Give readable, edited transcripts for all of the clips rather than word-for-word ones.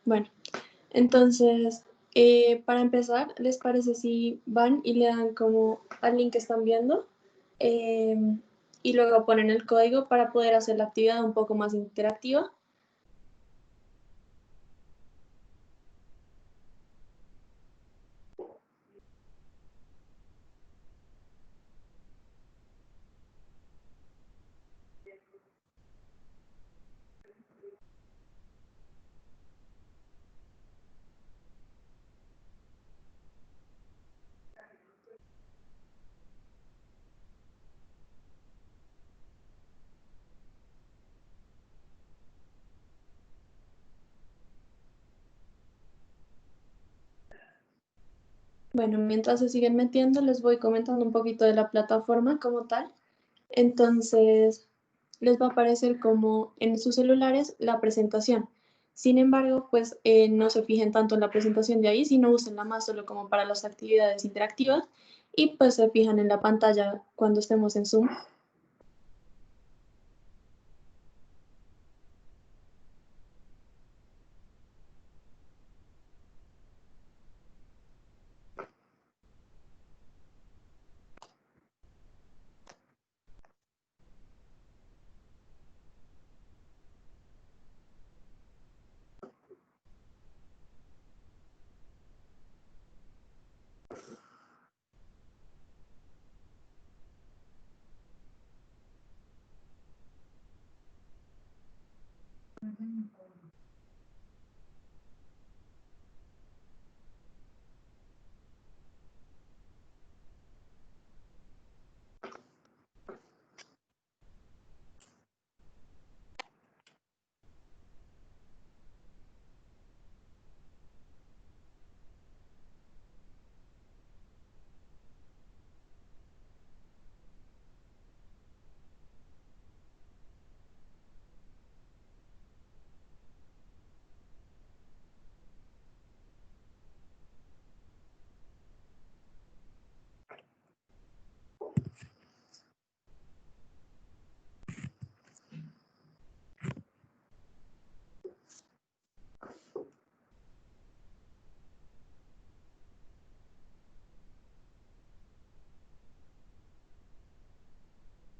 Bueno, entonces, para empezar, ¿les parece si van y le dan como al link que están viendo? Eh, y luego ponen el código para poder hacer la actividad un poco más interactiva. Bueno, mientras se siguen metiendo, les voy comentando un poquito de la plataforma como tal. Entonces, les va a aparecer como en sus celulares la presentación. Sin embargo, pues no se fijen tanto en la presentación de ahí, sino úsenla más solo como para las actividades interactivas y pues se fijan en la pantalla cuando estemos en Zoom.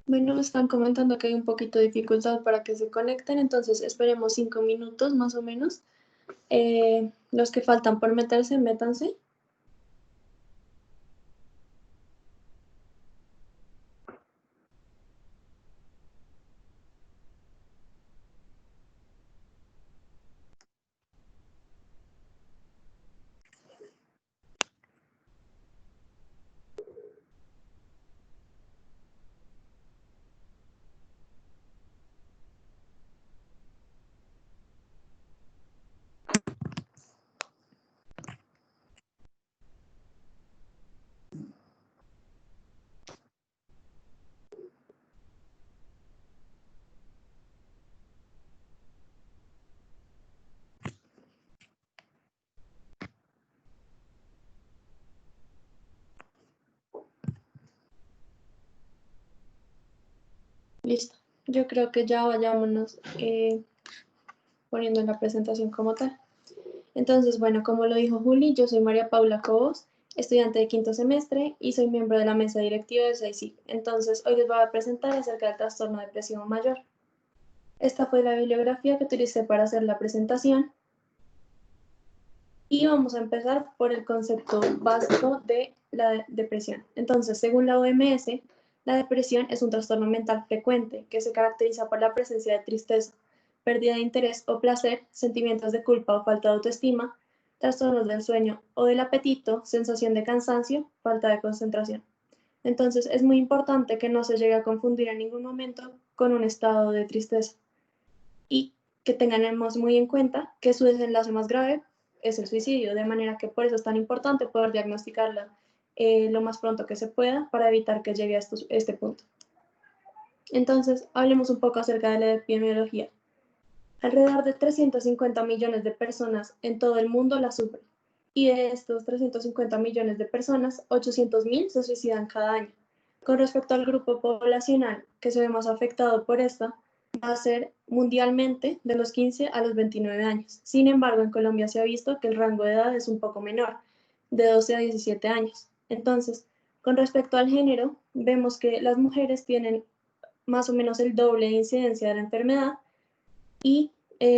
Bueno, me están comentando que hay un poquito de dificultad para que se conecten, entonces esperemos 5 minutos más o menos. Los que faltan por meterse, métanse. Listo. Yo creo que ya vayámonos poniendo en la presentación como tal. Entonces, bueno, como lo dijo Juli, yo soy María Paula Cobos, estudiante de quinto semestre y soy miembro de la mesa directiva de SAICIC. Entonces, hoy les voy a presentar acerca del trastorno depresivo mayor. Esta fue la bibliografía que utilicé para hacer la presentación y vamos a empezar por el concepto básico de la depresión. Entonces, según la OMS, la depresión es un trastorno mental frecuente que se caracteriza por la presencia de tristeza, pérdida de interés o placer, sentimientos de culpa o falta de autoestima, trastornos del sueño o del apetito, sensación de cansancio, falta de concentración. Entonces, es muy importante que no se llegue a confundir en ningún momento con un estado de tristeza y que tengamos muy en cuenta que su desenlace más grave es el suicidio, de manera que por eso es tan importante poder diagnosticarla lo más pronto que se pueda para evitar que llegue a este punto. Entonces, hablemos un poco acerca de la epidemiología. Alrededor de 350 millones de personas en todo el mundo la sufren, y de estos 350 millones de personas, 800.000 se suicidan cada año. Con respecto al grupo poblacional que se ve más afectado por esta, va a ser mundialmente de los 15 a los 29 años. Sin embargo, en Colombia se ha visto que el rango de edad es un poco menor, de 12 a 17 años. Entonces, con respecto al género, vemos que las mujeres tienen más o menos el doble de incidencia de la enfermedad y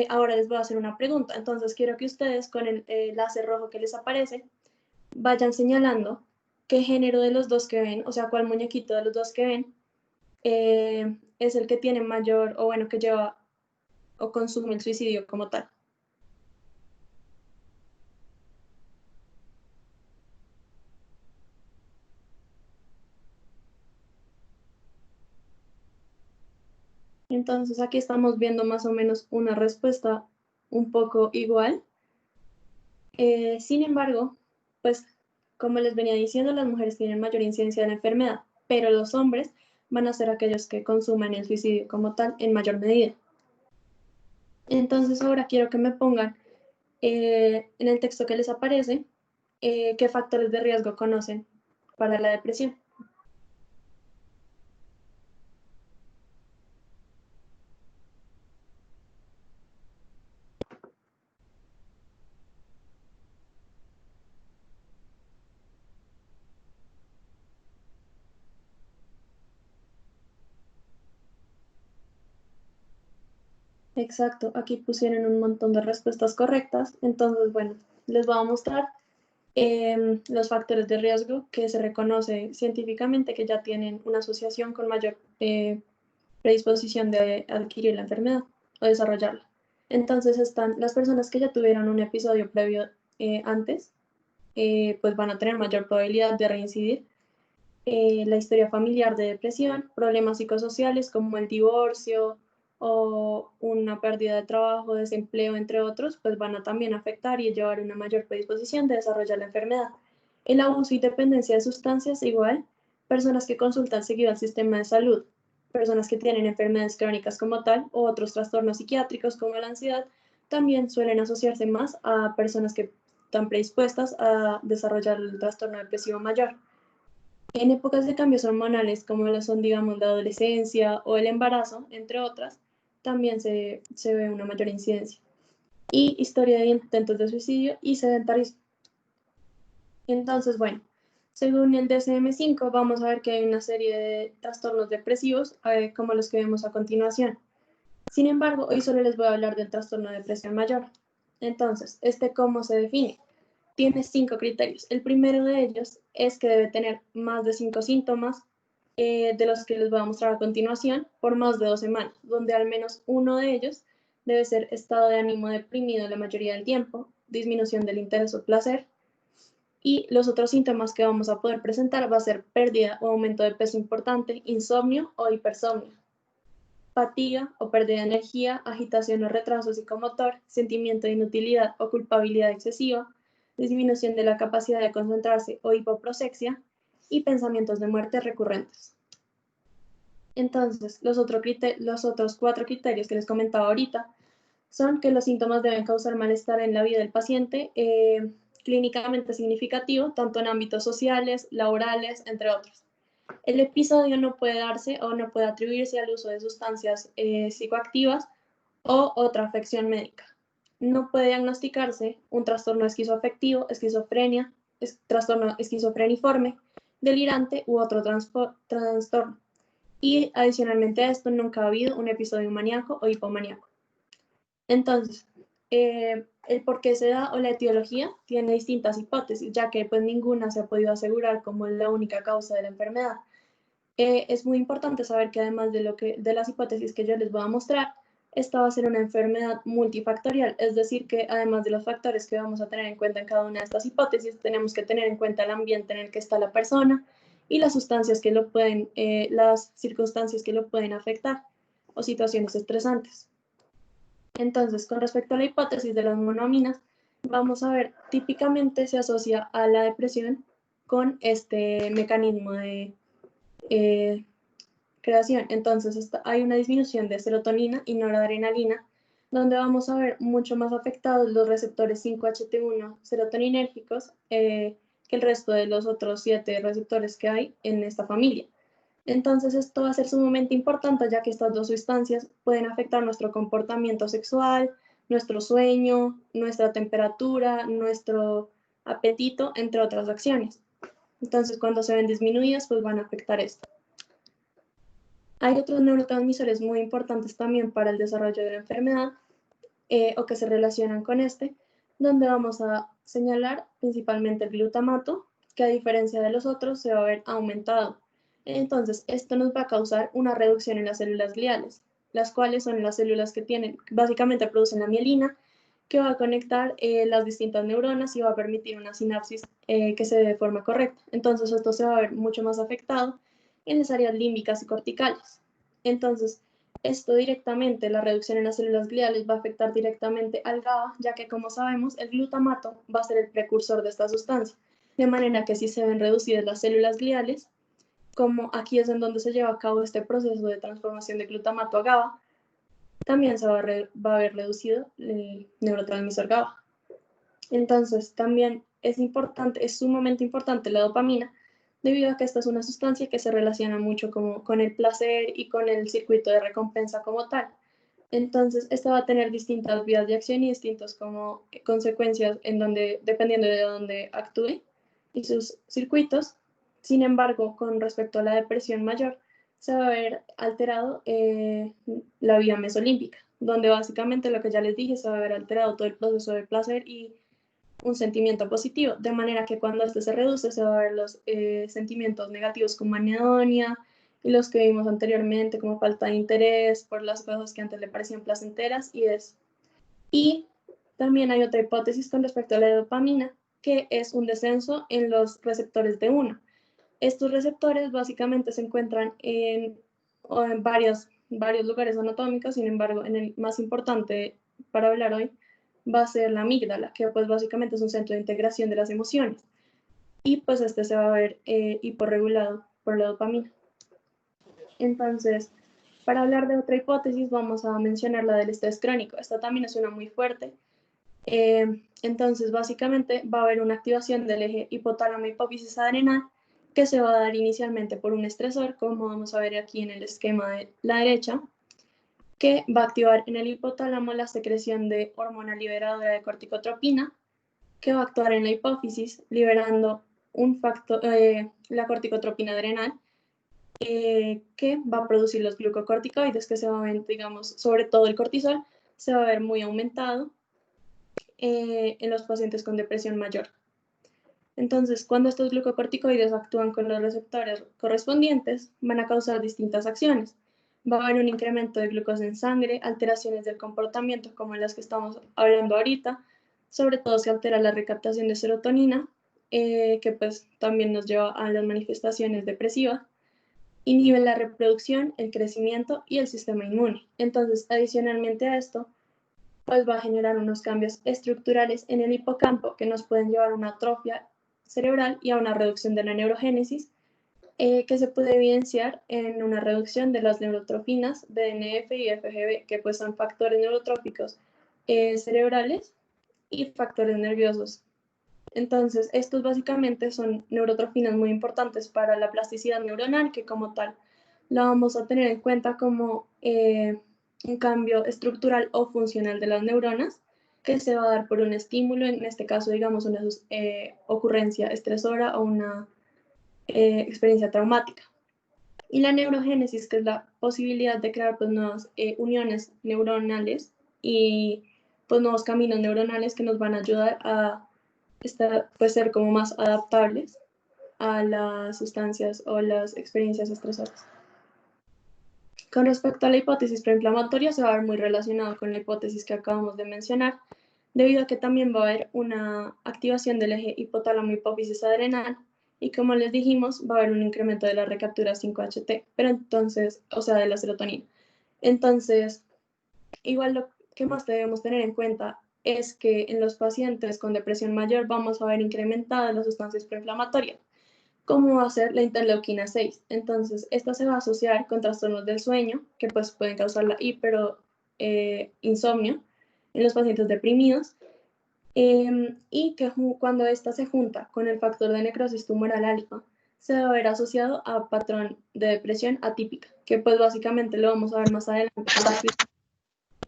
ahora les voy a hacer una pregunta. Entonces, quiero que ustedes con el láser rojo que les aparece vayan señalando qué género de los dos que ven, o sea, cuál muñequito de los dos que ven es el que tiene mayor, o bueno, que lleva o consume el suicidio como tal. Entonces aquí estamos viendo más o menos una respuesta un poco igual. Sin embargo, pues como les venía diciendo, las mujeres tienen mayor incidencia de la enfermedad, pero los hombres van a ser aquellos que consuman el suicidio como tal en mayor medida. Entonces ahora quiero que me pongan en el texto que les aparece qué factores de riesgo conocen para la depresión. Exacto, aquí pusieron un montón de respuestas correctas. Entonces, bueno, les voy a mostrar los factores de riesgo que se reconoce científicamente que ya tienen una asociación con mayor predisposición de adquirir la enfermedad o desarrollarla. Entonces están las personas que ya tuvieron un episodio previo antes, pues van a tener mayor probabilidad de reincidir. La historia familiar de depresión, problemas psicosociales como el divorcio o una pérdida de trabajo, desempleo, entre otros, pues van a también afectar y llevar una mayor predisposición de desarrollar la enfermedad. El abuso y dependencia de sustancias igual, personas que consultan seguido al sistema de salud, personas que tienen enfermedades crónicas como tal o otros trastornos psiquiátricos como la ansiedad, también suelen asociarse más a personas que están predispuestas a desarrollar el trastorno depresivo mayor. En épocas de cambios hormonales, como lo son, digamos, la adolescencia o el embarazo, entre otras, también se ve una mayor incidencia. Y historia de intentos de suicidio y sedentarismo. Entonces, bueno, según el DSM-5, vamos a ver que hay una serie de trastornos depresivos, como los que vemos a continuación. Sin embargo, hoy solo les voy a hablar del trastorno de depresión mayor. Entonces, ¿cómo se define? Tiene 5 criterios. El primero de ellos es que debe tener más de 5 síntomas de los que les voy a mostrar a continuación por más de 2 semanas, donde al menos uno de ellos debe ser estado de ánimo deprimido la mayoría del tiempo, disminución del interés o placer, y los otros síntomas que vamos a poder presentar va a ser pérdida o aumento de peso importante, insomnio o hipersomnio, fatiga o pérdida de energía, agitación o retraso psicomotor, sentimiento de inutilidad o culpabilidad excesiva, disminución de la capacidad de concentrarse o hipoprosexia y pensamientos de muerte recurrentes. Entonces, los otros 4 criterios que les comentaba ahorita son que los síntomas deben causar malestar en la vida del paciente, clínicamente significativo, tanto en ámbitos sociales, laborales, entre otros. El episodio no puede darse o no puede atribuirse al uso de sustancias psicoactivas o otra afección médica. No puede diagnosticarse un trastorno esquizoafectivo, esquizofrenia, trastorno esquizofreniforme, delirante u otro trastorno. Y adicionalmente a esto, nunca ha habido un episodio maníaco o hipomaníaco. Entonces, el por qué se da o la etiología tiene distintas hipótesis, ya que pues ninguna se ha podido asegurar como la única causa de la enfermedad. Es muy importante saber que además de las hipótesis que yo les voy a mostrar, esta va a ser una enfermedad multifactorial, es decir, que además de los factores que vamos a tener en cuenta en cada una de estas hipótesis, tenemos que tener en cuenta el ambiente en el que está la persona y las sustancias que lo pueden, las circunstancias que lo pueden afectar o situaciones estresantes. Entonces, con respecto a la hipótesis de las monoaminas, vamos a ver, típicamente se asocia a la depresión con este mecanismo de eh, creación. Entonces, hay una disminución de serotonina y noradrenalina, donde vamos a ver mucho más afectados los receptores 5-HT1 serotoninérgicos que el resto de los otros 7 receptores que hay en esta familia. Entonces esto va a ser sumamente importante ya que estas dos sustancias pueden afectar nuestro comportamiento sexual, nuestro sueño, nuestra temperatura, nuestro apetito, entre otras acciones. Entonces cuando se ven disminuidas, pues van a afectar esto. Hay otros neurotransmisores muy importantes también para el desarrollo de la enfermedad o que se relacionan con este, donde vamos a señalar principalmente el glutamato, que a diferencia de los otros se va a ver aumentado. Entonces, esto nos va a causar una reducción en las células gliales, las cuales son las células que básicamente producen la mielina, que va a conectar las distintas neuronas y va a permitir una sinapsis que se dé de forma correcta. Entonces, esto se va a ver mucho más afectado en las áreas límbicas y corticales. Entonces, esto directamente, la reducción en las células gliales va a afectar directamente al GABA, ya que como sabemos, el glutamato va a ser el precursor de esta sustancia. De manera que si se ven reducidas las células gliales, como aquí es en donde se lleva a cabo este proceso de transformación de glutamato a GABA, también se va a ver reducido el neurotransmisor GABA. Entonces, también es sumamente importante la dopamina, debido a que esta es una sustancia que se relaciona mucho con el placer y con el circuito de recompensa como tal. Entonces, esta va a tener distintas vías de acción y distintas como consecuencias dependiendo de dónde actúe y sus circuitos. Sin embargo, con respecto a la depresión mayor, se va a ver alterado la vía mesolímbica, donde básicamente lo que ya les dije, se va a ver alterado todo el proceso de placer y un sentimiento positivo, de manera que cuando este se reduce se va a ver los sentimientos negativos como anedonia y los que vimos anteriormente como falta de interés por las cosas que antes le parecían placenteras y eso. Y también hay otra hipótesis con respecto a la dopamina, que es un descenso en los receptores de 1. Estos receptores básicamente se encuentran en varios lugares anatómicos, sin embargo, en el más importante para hablar hoy va a ser la amígdala, que pues básicamente es un centro de integración de las emociones. Y pues este se va a ver hiporregulado por la dopamina. Entonces, para hablar de otra hipótesis, vamos a mencionar la del estrés crónico. Esta también es una muy fuerte. Entonces, básicamente va a haber una activación del eje hipotálamo-hipófisis adrenal que se va a dar inicialmente por un estresor, como vamos a ver aquí en el esquema de la derecha, que va a activar en el hipotálamo la secreción de hormona liberadora de corticotropina, que va a actuar en la hipófisis liberando la corticotropina adrenal, que va a producir los glucocorticoides, que se va a ver, digamos, sobre todo el cortisol, se va a ver muy aumentado en los pacientes con depresión mayor. Entonces, cuando estos glucocorticoides actúan con los receptores correspondientes, van a causar distintas acciones. Va a haber un incremento de glucosa en sangre, alteraciones del comportamiento como las que estamos hablando ahorita, sobre todo se altera la recaptación de serotonina, que pues también nos lleva a las manifestaciones depresivas, inhibe la reproducción, el crecimiento y el sistema inmune. Entonces, adicionalmente a esto, pues va a generar unos cambios estructurales en el hipocampo que nos pueden llevar a una atrofia cerebral y a una reducción de la neurogénesis, que se puede evidenciar en una reducción de las neurotrofinas BNF y FGB, que pues son factores neurotróficos cerebrales y factores nerviosos. Entonces, estos básicamente son neurotrofinas muy importantes para la plasticidad neuronal, que como tal la vamos a tener en cuenta como un cambio estructural o funcional de las neuronas, que se va a dar por un estímulo, en este caso, digamos, una ocurrencia estresora o una experiencia traumática. Y la neurogénesis, que es la posibilidad de crear pues, nuevas uniones neuronales y pues, nuevos caminos neuronales que nos van a ayudar a pues, ser como más adaptables a las sustancias o las experiencias estresoras. Con respecto a la hipótesis preinflamatoria, se va a ver muy relacionado con la hipótesis que acabamos de mencionar, debido a que también va a haber una activación del eje hipotálamo-hipófisis adrenal, y como les dijimos, va a haber un incremento de la recaptura 5-HT, pero entonces, o sea, de la serotonina. Entonces, igual lo que más debemos tener en cuenta es que en los pacientes con depresión mayor vamos a ver incrementadas las sustancias proinflamatorias, como va a ser la interleuquina 6. Entonces, esta se va a asociar con trastornos del sueño, que pues pueden causar la insomnio en los pacientes deprimidos, y que cuando esta se junta con el factor de necrosis tumoral alfa, se va a ver asociado a patrón de depresión atípica, que pues básicamente lo vamos a ver más adelante con los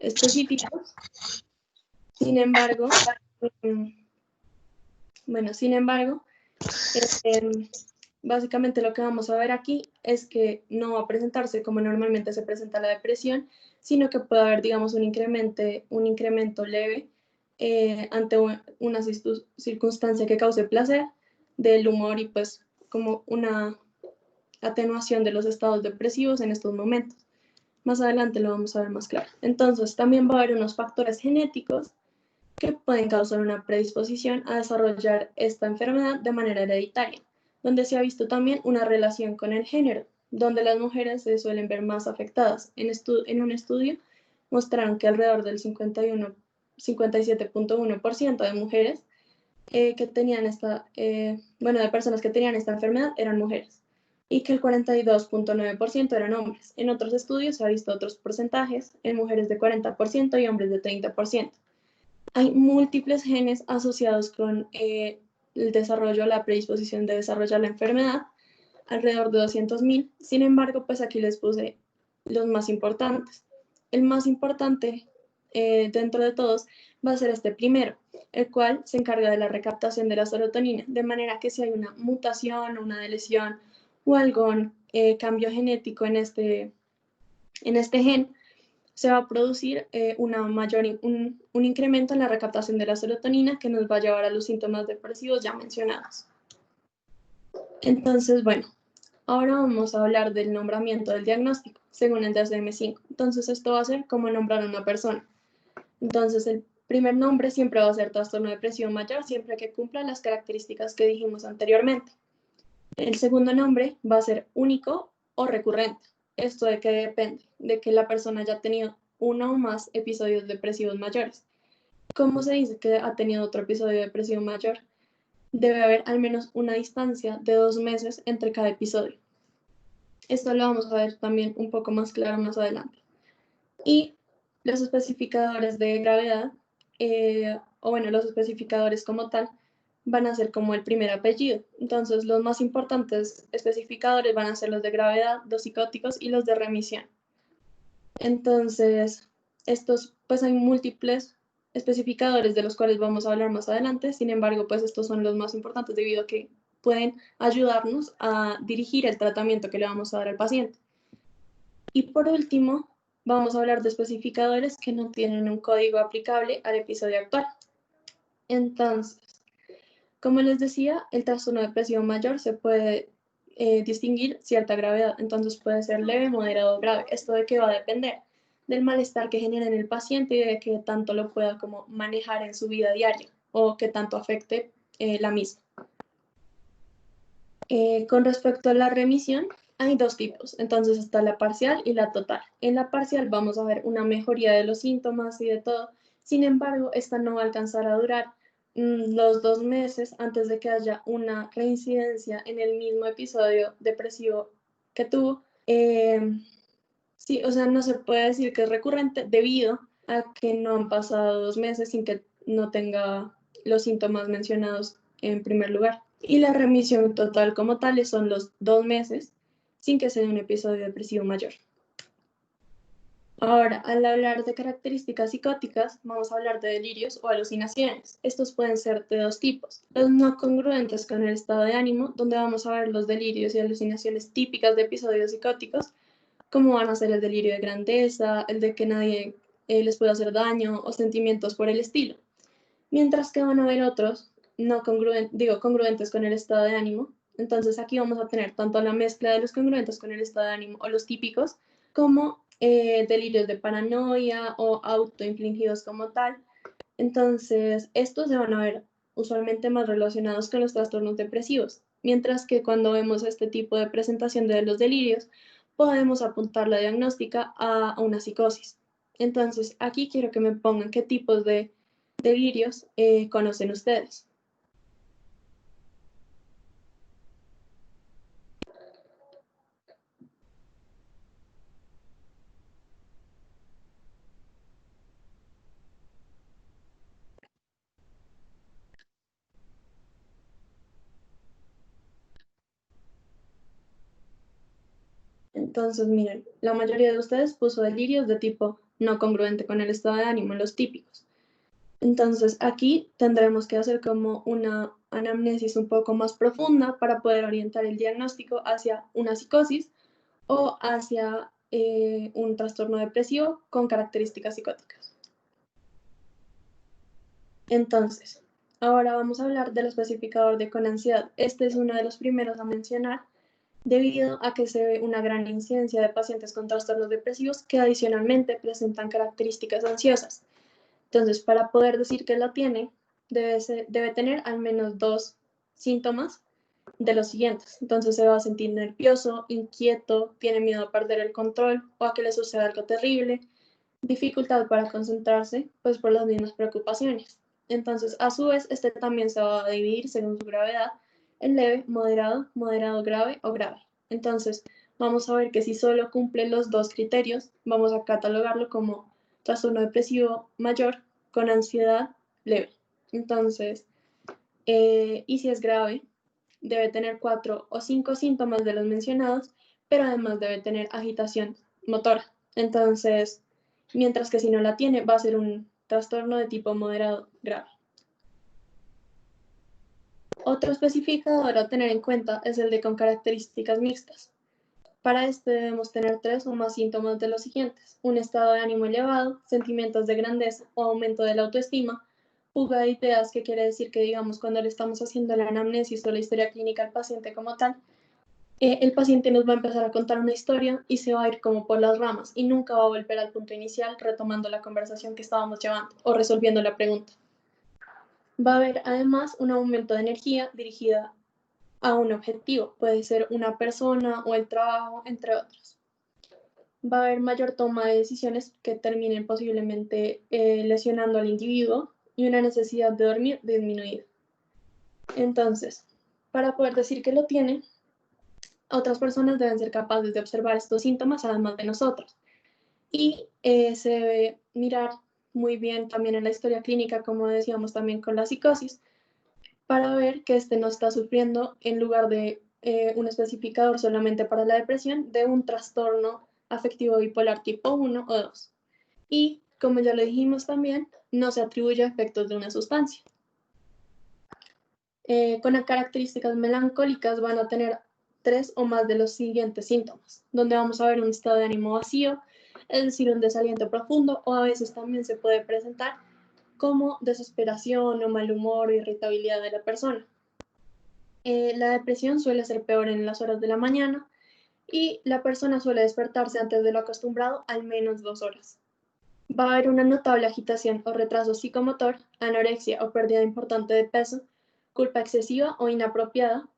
específicos. Sin embargo, eh, básicamente lo que vamos a ver aquí es que no va a presentarse como normalmente se presenta la depresión, sino que puede haber, digamos, un incremento leve ante una circunstancia que cause placer del humor y pues como una atenuación de los estados depresivos en estos momentos. Más adelante lo vamos a ver más claro. Entonces, también va a haber unos factores genéticos que pueden causar una predisposición a desarrollar esta enfermedad de manera hereditaria, donde se ha visto también una relación con el género, donde las mujeres se suelen ver más afectadas. En un estudio mostraron que alrededor del 57.1% de mujeres que tenían de personas que tenían esta enfermedad eran mujeres y que el 42.9% eran hombres. En otros estudios se ha visto otros porcentajes en mujeres de 40% y hombres de 30%. Hay múltiples genes asociados con el desarrollo, la predisposición de desarrollar la enfermedad, alrededor de 200.000. Sin embargo, pues aquí les puse los más importantes. El más importante dentro de todos va a ser este primero, el cual se encarga de la recaptación de la serotonina, de manera que si hay una mutación, una lesión o algún cambio genético en este gen, se va a producir un incremento en la recaptación de la serotonina que nos va a llevar a los síntomas depresivos ya mencionados. Entonces, bueno, ahora vamos a hablar del nombramiento del diagnóstico, según el DSM-5. Entonces, esto va a ser como nombrar a una persona. Entonces, el primer nombre siempre va a ser trastorno depresivo mayor, siempre que cumpla las características que dijimos anteriormente. El segundo nombre va a ser único o recurrente. ¿Esto de qué depende? De que la persona haya tenido uno o más episodios depresivos mayores. ¿Cómo se dice que ha tenido otro episodio depresivo mayor? Debe haber al menos una distancia de 2 meses entre cada episodio. Esto lo vamos a ver también un poco más claro más adelante. Y los especificadores de gravedad, los especificadores como tal, van a ser como el primer apellido. Entonces, los más importantes especificadores van a ser los de gravedad, los psicóticos y los de remisión. Entonces, pues hay múltiples especificadores de los cuales vamos a hablar más adelante. Sin embargo, pues estos son los más importantes debido a que pueden ayudarnos a dirigir el tratamiento que le vamos a dar al paciente. Y por último, vamos a hablar de especificadores que no tienen un código aplicable al episodio actual. Entonces, como les decía, el trastorno depresivo mayor se puede distinguir cierta gravedad. Entonces puede ser leve, moderado o grave. ¿Esto de qué va a depender? Del malestar que genera en el paciente y de que tanto lo pueda como manejar en su vida diaria o que tanto afecte la misma. Con respecto a la remisión, hay dos tipos. Entonces está la parcial y la total. En la parcial vamos a ver una mejoría de los síntomas y de todo. Sin embargo, esta no va a alcanzar a durar los 2 meses antes de que haya una reincidencia en el mismo episodio depresivo que tuvo. Sí, o sea, no se puede decir que es recurrente debido a que no han pasado 2 meses sin que no tenga los síntomas mencionados en primer lugar. Y la remisión total como tales son los 2 meses sin que sea un episodio depresivo mayor. Ahora, al hablar de características psicóticas, vamos a hablar de delirios o alucinaciones. Estos pueden ser de dos tipos. Los no congruentes con el estado de ánimo, donde vamos a ver los delirios y alucinaciones típicas de episodios psicóticos, como van a ser el delirio de grandeza, el de que nadie les puede hacer daño o sentimientos por el estilo. Mientras que van a haber otros no congruentes con el estado de ánimo. Entonces aquí vamos a tener tanto la mezcla de los congruentes con el estado de ánimo o los típicos, como delirios de paranoia o autoinfligidos como tal. Entonces, estos se van a ver usualmente más relacionados con los trastornos depresivos, mientras que cuando vemos este tipo de presentación de los delirios, podemos apuntar la diagnóstica a una psicosis. Entonces, aquí quiero que me pongan qué tipos de delirios conocen ustedes. Entonces, miren, la mayoría de ustedes puso delirios de tipo no congruente con el estado de ánimo, los típicos. Entonces, aquí tendremos que hacer como una anamnesis un poco más profunda para poder orientar el diagnóstico hacia una psicosis o hacia un trastorno depresivo con características psicóticas. Entonces, ahora vamos a hablar del especificador de conansiedad. Este es uno de los primeros a mencionar debido a que se ve una gran incidencia de pacientes con trastornos depresivos que adicionalmente presentan características ansiosas. Entonces, para poder decir que lo tiene, debe tener al menos 2 síntomas de los siguientes. Entonces, se va a sentir nervioso, inquieto, tiene miedo a perder el control o a que le suceda algo terrible, dificultad para concentrarse, pues por las mismas preocupaciones. Entonces, a su vez, este también se va a dividir según su gravedad en leve, moderado, moderado grave o grave. Entonces, vamos a ver que si solo cumple los 2 criterios, vamos a catalogarlo como trastorno depresivo mayor con ansiedad leve. Entonces, y si es grave, debe tener 4 o 5 síntomas de los mencionados, pero además debe tener agitación motora. Entonces, mientras que si no la tiene, va a ser un trastorno de tipo moderado grave. Otro especificador a tener en cuenta es el de con características mixtas. Para este debemos tener 3 o más síntomas de los siguientes: un estado de ánimo elevado, sentimientos de grandeza o aumento de la autoestima, fuga de ideas, que quiere decir que, digamos, cuando le estamos haciendo la anamnesis o la historia clínica al paciente como tal, el paciente nos va a empezar a contar una historia y se va a ir como por las ramas y nunca va a volver al punto inicial retomando la conversación que estábamos llevando o resolviendo la pregunta. Va a haber además un aumento de energía dirigida a un objetivo, puede ser una persona o el trabajo, entre otros. Va a haber mayor toma de decisiones que terminen posiblemente lesionando al individuo y una necesidad de dormir disminuida. Entonces, para poder decir que lo tiene, otras personas deben ser capaces de observar estos síntomas además de nosotros. Y se debe mirar muy bien también en la historia clínica, como decíamos también con la psicosis, para ver que este no está sufriendo, en lugar de un especificador solamente para la depresión, de un trastorno afectivo bipolar tipo 1 o 2. Y, como ya lo dijimos también, no se atribuye a efectos de una sustancia. Con características melancólicas van a tener 3 o más de los siguientes síntomas, donde vamos a ver un estado de ánimo vacío, es decir, un desaliento profundo, o a veces también se puede presentar como desesperación o mal humor o irritabilidad de la persona. La depresión suele ser peor en las horas de la mañana y la persona suele despertarse antes de lo acostumbrado al menos 2 horas. Va a haber una notable agitación o retraso psicomotor, anorexia o pérdida importante de peso, culpa excesiva o inapropiada.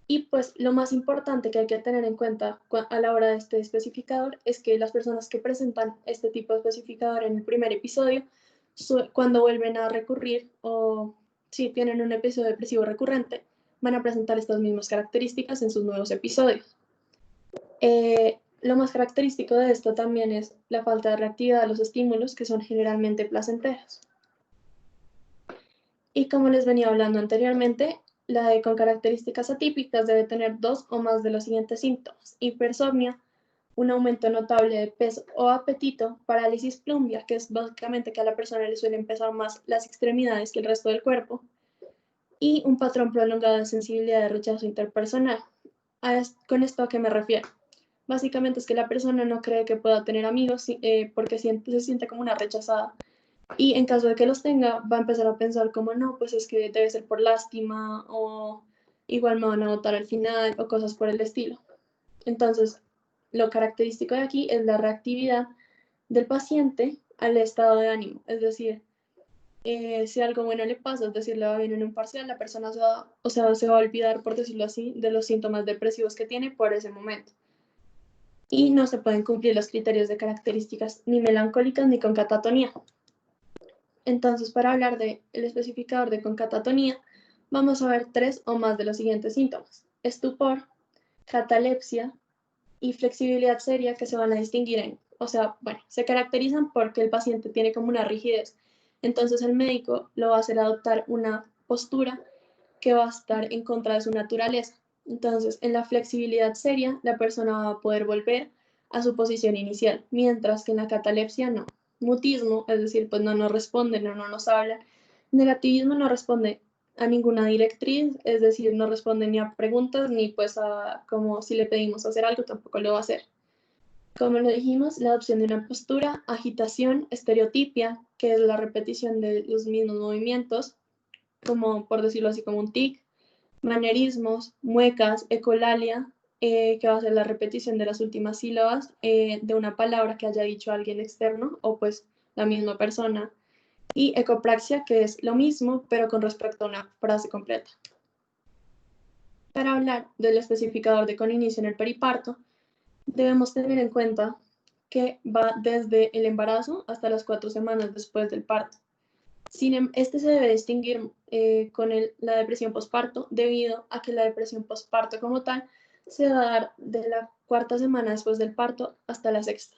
Y pues lo más importante que hay que tener en cuenta a la hora de este especificador es que las personas que presentan este tipo de especificador en el primer episodio, cuando vuelven a recurrir o si tienen un episodio depresivo recurrente, van a presentar estas mismas características en sus nuevos episodios. Lo más característico de esto también es la falta de reactividad a los estímulos, que son generalmente placenteros. Y como les venía hablando anteriormente, la de con características atípicas debe tener 2 o más de los siguientes síntomas: hipersomnia, un aumento notable de peso o apetito, parálisis plumbia, que es básicamente que a la persona le suelen pesar más las extremidades que el resto del cuerpo, y un patrón prolongado de sensibilidad de rechazo interpersonal. ¿Con esto a qué me refiero? Básicamente es que la persona no cree que pueda tener amigos porque se siente como una rechazada. Y en caso de que los tenga, va a empezar a pensar como no, pues es que debe ser por lástima o igual me van a votar al final o cosas por el estilo. Entonces, lo característico de aquí es la reactividad del paciente al estado de ánimo. Es decir, si algo bueno le pasa, es decir, le va bien en un parcial, la persona se va a olvidar, por decirlo así, de los síntomas depresivos que tiene por ese momento. Y no se pueden cumplir los criterios de características ni melancólicas ni con catatonía. Entonces, para hablar del especificador de concatatonía, vamos a ver 3 o más de los siguientes síntomas: estupor, catalepsia y flexibilidad seria, que se van a distinguir se caracterizan porque el paciente tiene como una rigidez. Entonces, el médico lo va a hacer adoptar una postura que va a estar en contra de su naturaleza. Entonces, en la flexibilidad seria, la persona va a poder volver a su posición inicial, mientras que en la catalepsia no. Mutismo, es decir, pues no nos responde, no nos habla. Negativismo no responde a ninguna directriz, es decir, no responde ni a preguntas, ni pues a como si le pedimos hacer algo, tampoco lo va a hacer. Como lo dijimos, la adopción de una postura, agitación, estereotipia, que es la repetición de los mismos movimientos, como por decirlo así, como un tic, manerismos, muecas, ecolalia, que va a ser la repetición de las últimas sílabas de una palabra que haya dicho alguien externo o pues la misma persona, y ecopraxia, que es lo mismo, pero con respecto a una frase completa. Para hablar del especificador de con inicio en el periparto, debemos tener en cuenta que va desde el embarazo hasta las 4 semanas después del parto. Este se debe distinguir con la depresión postparto debido a que la depresión postparto como tal se va a dar de la 4ª semana después del parto hasta la 6ª.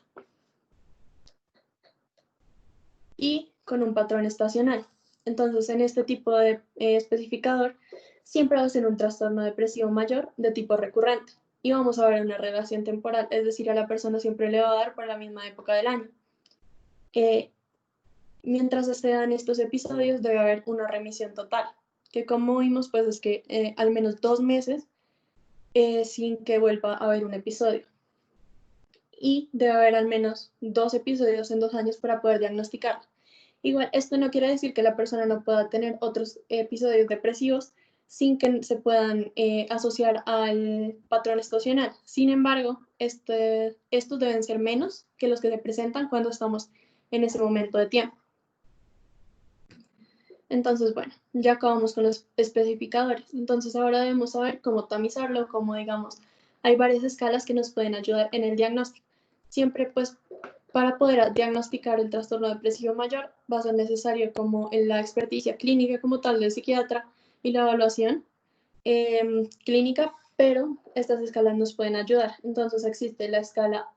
Y con un patrón estacional. Entonces, en este tipo de especificador, siempre va a ser un trastorno depresivo mayor de tipo recurrente. Y vamos a ver una relación temporal, es decir, a la persona siempre le va a dar por la misma época del año. Mientras se dan estos episodios, debe haber una remisión total, que como vimos, pues es que al menos 2 meses sin que vuelva a haber un episodio. Y debe haber al menos 2 episodios en 2 años para poder diagnosticarlo. Igual, esto no quiere decir que la persona no pueda tener otros episodios depresivos sin que se puedan asociar al patrón estacional. Sin embargo, estos deben ser menos que los que se presentan cuando estamos en ese momento de tiempo. Entonces, bueno, ya acabamos con los especificadores. Entonces, ahora debemos saber cómo tamizarlo, cómo, digamos, hay varias escalas que nos pueden ayudar en el diagnóstico. Siempre, pues, para poder diagnosticar el trastorno depresivo mayor, va a ser necesario como en la experticia clínica como tal del psiquiatra y la evaluación clínica, pero estas escalas nos pueden ayudar. Entonces, existe la escala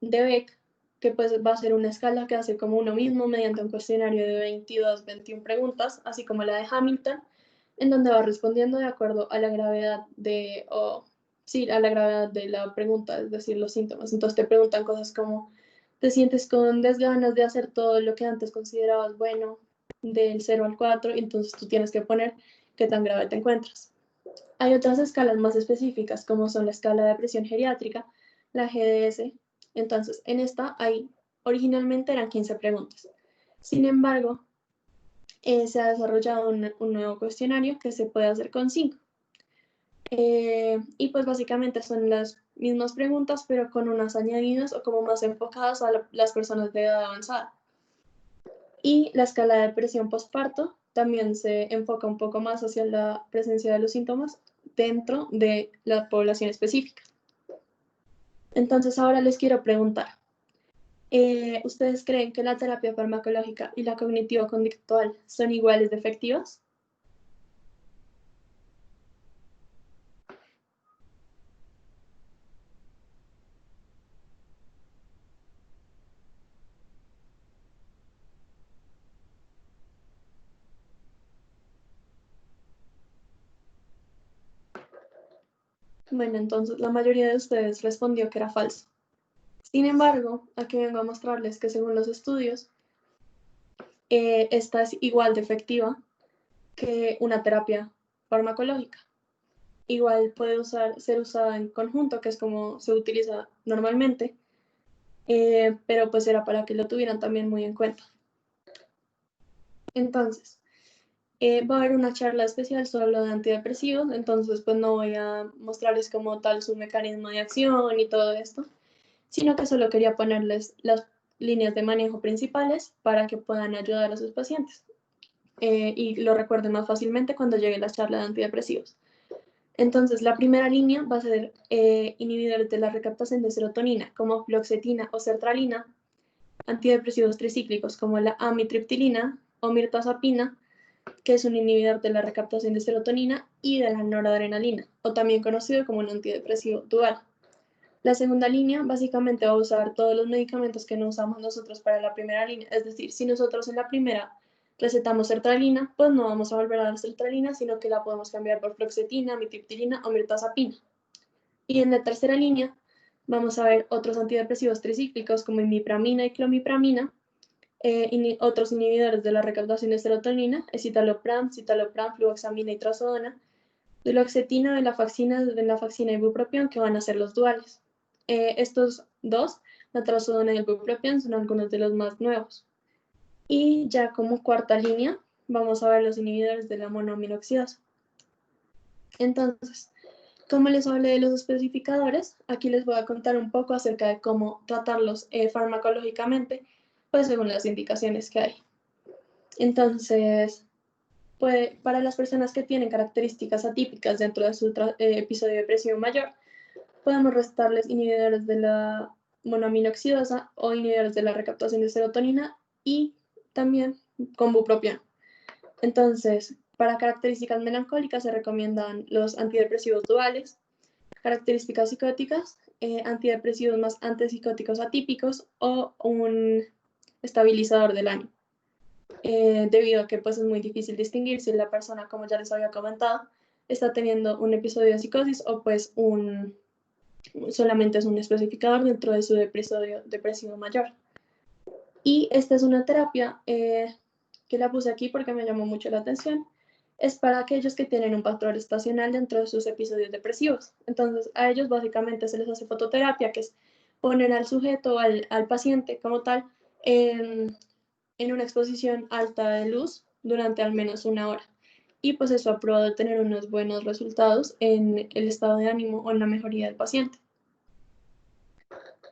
de Beck, que pues va a ser una escala que hace como uno mismo mediante un cuestionario de 22, 21 preguntas, así como la de Hamilton, en donde va respondiendo de acuerdo a la gravedad a la gravedad de la pregunta, es decir, los síntomas. Entonces te preguntan cosas como, ¿te sientes con desganas de hacer todo lo que antes considerabas bueno, del 0 al 4? Y entonces tú tienes que poner qué tan grave te encuentras. Hay otras escalas más específicas, como son la escala de depresión geriátrica, la GDS. Entonces, en esta originalmente eran 15 preguntas. Sin embargo, se ha desarrollado un nuevo cuestionario que se puede hacer con 5. Y pues básicamente son las mismas preguntas, pero con unas añadidas o como más enfocadas a las personas de edad avanzada. Y la escala de depresión postparto también se enfoca un poco más hacia la presencia de los síntomas dentro de la población específica. Entonces ahora les quiero preguntar, ¿ustedes creen que la terapia farmacológica y la cognitivo-conductual son iguales de efectivas? Bueno, entonces la mayoría de ustedes respondió que era falso. Sin embargo, aquí vengo a mostrarles que según los estudios, esta es igual de efectiva que una terapia farmacológica. Igual puede ser usada en conjunto, que es como se utiliza normalmente, pero pues era para que lo tuvieran también muy en cuenta. Entonces, va a haber una charla especial sobre lo de antidepresivos, entonces pues no voy a mostrarles como tal su mecanismo de acción y todo esto, sino que solo quería ponerles las líneas de manejo principales para que puedan ayudar a sus pacientes y lo recuerden más fácilmente cuando llegue la charla de antidepresivos. Entonces, la primera línea va a ser inhibidores de la recaptación de serotonina, como fluoxetina o sertralina, antidepresivos tricíclicos, como la amitriptilina o mirtazapina, que es un inhibidor de la recaptación de serotonina y de la noradrenalina, o también conocido como un antidepresivo dual. La segunda línea básicamente va a usar todos los medicamentos que no usamos nosotros para la primera línea, es decir, si nosotros en la primera recetamos sertralina, pues no vamos a volver a dar sertralina, sino que la podemos cambiar por fluoxetina, mitriptilina o mirtazapina. Y en la tercera línea vamos a ver otros antidepresivos tricíclicos como imipramina y clomipramina, otros inhibidores de la recaptación de serotonina, escitalopram, citalopram, fluoxamina y trazodona, duloxetina, venlafaxina y bupropión, que van a ser los duales. Estos dos, la trazodona y el bupropión, son algunos de los más nuevos. Y ya como cuarta línea, vamos a ver los inhibidores de la monoaminoxidasa. Entonces, como les hablé de los especificadores, aquí les voy a contar un poco acerca de cómo tratarlos farmacológicamente, pues según las indicaciones que hay. Entonces, pues, para las personas que tienen características atípicas dentro de su episodio de depresión mayor, podemos restarles inhibidores de la monoaminoxidasa o inhibidores de la recaptación de serotonina y también con bupropión. Entonces, para características melancólicas se recomiendan los antidepresivos duales, características psicóticas, antidepresivos más antipsicóticos atípicos o un estabilizador del ánimo. Debido a que pues, es muy difícil distinguir si la persona, como ya les había comentado, está teniendo un episodio de psicosis o pues solamente es un especificador dentro de su episodio depresivo mayor. Y esta es una terapia que la puse aquí porque me llamó mucho la atención. Es para aquellos que tienen un patrón estacional dentro de sus episodios depresivos. Entonces, a ellos básicamente se les hace fototerapia, que es poner al sujeto, al paciente como tal, en una exposición alta de luz durante al menos una hora. Y pues eso ha probado tener unos buenos resultados en el estado de ánimo o en la mejoría del paciente.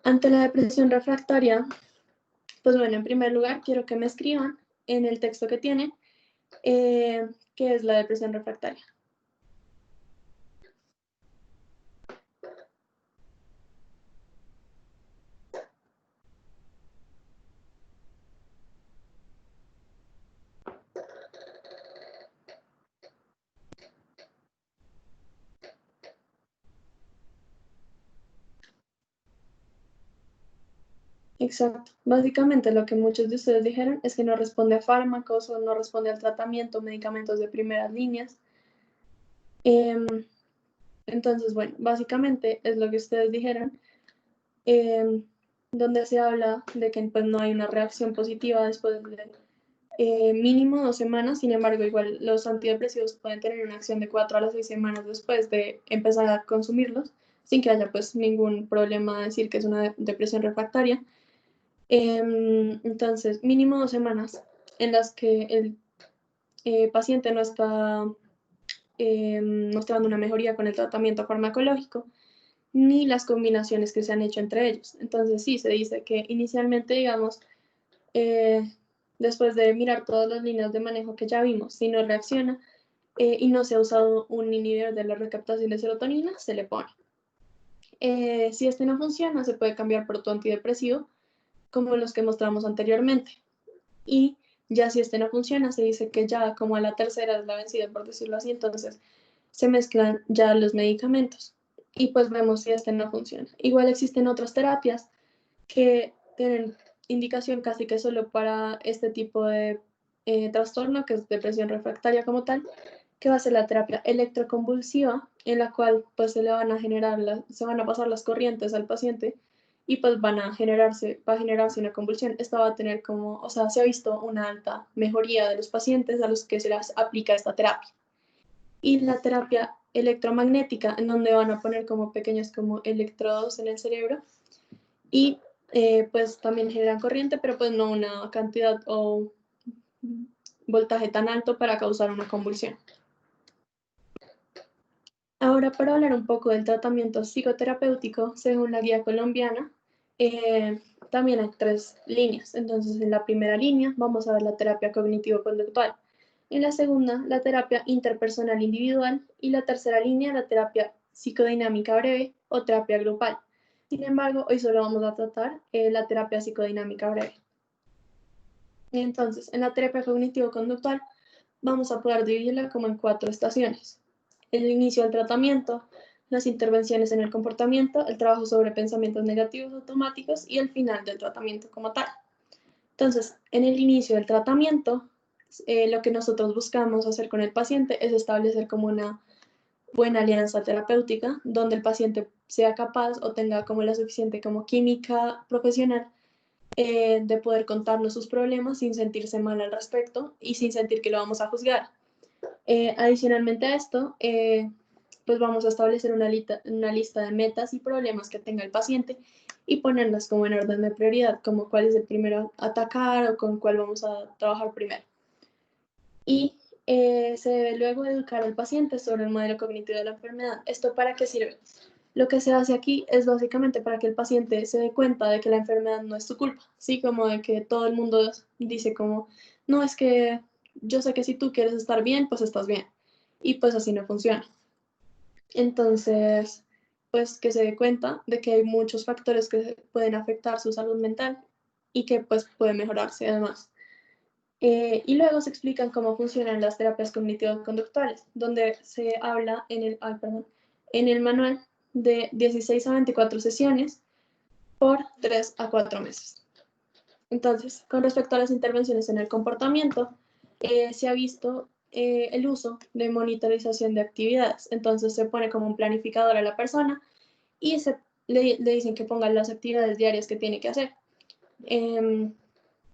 Ante la depresión refractaria, pues bueno, en primer lugar quiero que me escriban en el texto que tienen qué es la depresión refractaria. Exacto. Básicamente lo que muchos de ustedes dijeron es que no responde a fármacos o no responde al tratamiento, medicamentos de primeras líneas. Entonces, bueno, básicamente es lo que ustedes dijeron, donde se habla de que pues, no hay una reacción positiva después de mínimo 2 semanas. Sin embargo, igual los antidepresivos pueden tener una acción de 4 a 6 semanas después de empezar a consumirlos, sin que haya pues ningún problema de decir que es una depresión refractaria. Entonces, mínimo 2 semanas en las que el paciente no está mostrando una mejoría con el tratamiento farmacológico, ni las combinaciones que se han hecho entre ellos. Entonces, sí, se dice que inicialmente, digamos, después de mirar todas las líneas de manejo que ya vimos, si no reacciona y no se ha usado un inhibidor de la recaptación de serotonina, se le pone. Si este no funciona, se puede cambiar por otro antidepresivo, como los que mostramos anteriormente. Y ya si este no funciona, se dice que ya como a la tercera es la vencida, por decirlo así, entonces se mezclan ya los medicamentos y pues vemos si este no funciona. Igual existen otras terapias que tienen indicación casi que solo para este tipo de trastorno, que es depresión refractaria como tal, que va a ser la terapia electroconvulsiva, en la cual pues se van a pasar las corrientes al paciente y pues va a generarse una convulsión. Esta va a tener como, o sea, se ha visto una alta mejoría de los pacientes a los que se les aplica esta terapia. Y la terapia electromagnética, en donde van a poner como pequeños como electrodos en el cerebro y pues también generan corriente, pero pues no una cantidad o voltaje tan alto para causar una convulsión. Ahora, para hablar un poco del tratamiento psicoterapéutico, según la guía colombiana, también hay 3 líneas. Entonces, en la primera línea vamos a ver la terapia cognitivo-conductual. En la segunda, la terapia interpersonal individual. Y la tercera línea, la terapia psicodinámica breve o terapia grupal. Sin embargo, hoy solo vamos a tratar la terapia psicodinámica breve. Entonces, en la terapia cognitivo-conductual vamos a poder dividirla como en 4 estaciones. El inicio del tratamiento, las intervenciones en el comportamiento, el trabajo sobre pensamientos negativos automáticos y el final del tratamiento como tal. Entonces, en el inicio del tratamiento lo que nosotros buscamos hacer con el paciente es establecer como una buena alianza terapéutica, donde el paciente sea capaz o tenga como la suficiente como química profesional de poder contarnos sus problemas sin sentirse mal al respecto y sin sentir que lo vamos a juzgar. Adicionalmente a esto, pues vamos a establecer una lista de metas y problemas que tenga el paciente y ponerlas como en orden de prioridad, como cuál es el primero a atacar o con cuál vamos a trabajar primero. Y se debe luego educar al paciente sobre el modelo cognitivo de la enfermedad. ¿Esto para qué sirve? Lo que se hace aquí es básicamente para que el paciente se dé cuenta de que la enfermedad no es su culpa, ¿sí? Como de que todo el mundo dice como, no, es que yo sé que si tú quieres estar bien, pues estás bien. Y pues así no funciona. Entonces, pues que se dé cuenta de que hay muchos factores que pueden afectar su salud mental y que pues puede mejorarse además. Y luego se explican cómo funcionan las terapias cognitivo-conductuales, donde se habla en el manual de 16 a 24 sesiones por 3 a 4 meses. Entonces, con respecto a las intervenciones en el comportamiento, se ha visto el uso de monitorización de actividades. Entonces, se pone como un planificador a la persona y le dicen que ponga las actividades diarias que tiene que hacer.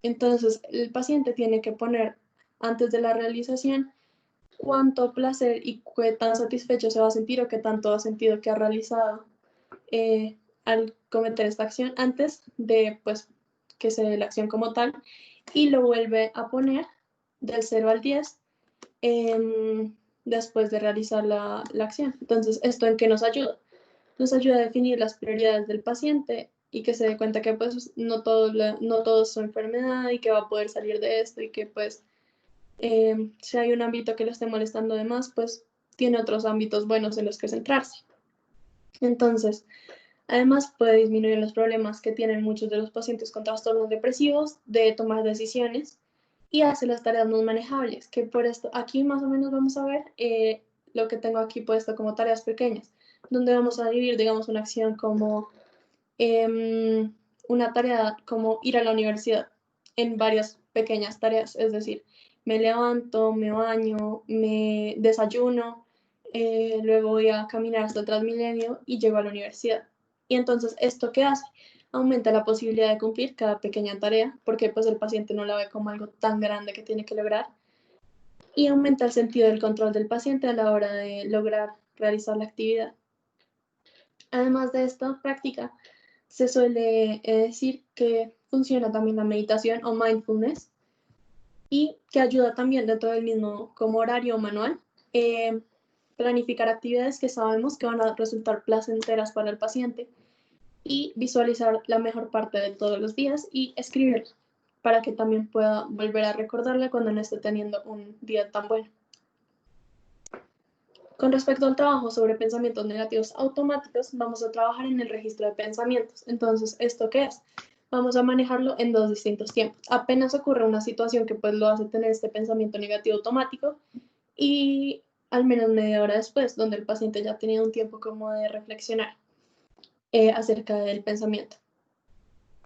Entonces, el paciente tiene que poner antes de la realización cuánto placer y qué tan satisfecho se va a sentir o qué tanto ha sentido que ha realizado al cometer esta acción antes de pues, que se dé la acción como tal y lo vuelve a poner del 0 al 10 después de realizar la acción. Entonces, ¿esto en qué nos ayuda? Nos ayuda a definir las prioridades del paciente y que se dé cuenta que pues no todo es su enfermedad y que va a poder salir de esto y que pues si hay un ámbito que le esté molestando de más, pues tiene otros ámbitos buenos en los que centrarse. Entonces, además puede disminuir los problemas que tienen muchos de los pacientes con trastornos depresivos de tomar decisiones y hace las tareas más manejables, que por esto aquí más o menos vamos a ver lo que tengo aquí puesto como tareas pequeñas, donde vamos a dividir, digamos, una acción como una tarea como ir a la universidad en varias pequeñas tareas, es decir, me levanto, me baño, me desayuno, luego voy a caminar hasta el Transmilenio y llego a la universidad. Y entonces, ¿esto qué hace? Aumenta la posibilidad de cumplir cada pequeña tarea, porque pues el paciente no la ve como algo tan grande que tiene que lograr, y aumenta el sentido del control del paciente a la hora de lograr realizar la actividad. Además de esta práctica, se suele decir que funciona también la meditación o mindfulness y que ayuda también dentro del mismo como horario manual, planificar actividades que sabemos que van a resultar placenteras para el paciente y visualizar la mejor parte de todos los días y escribir para que también pueda volver a recordarle cuando no esté teniendo un día tan bueno. Con respecto al trabajo sobre pensamientos negativos automáticos, vamos a trabajar en el registro de pensamientos. Entonces, ¿esto qué es? Vamos a manejarlo en dos distintos tiempos. Apenas ocurre una situación que pues lo hace tener este pensamiento negativo automático y al menos media hora después, donde el paciente ya ha tenido un tiempo como de reflexionar acerca del pensamiento.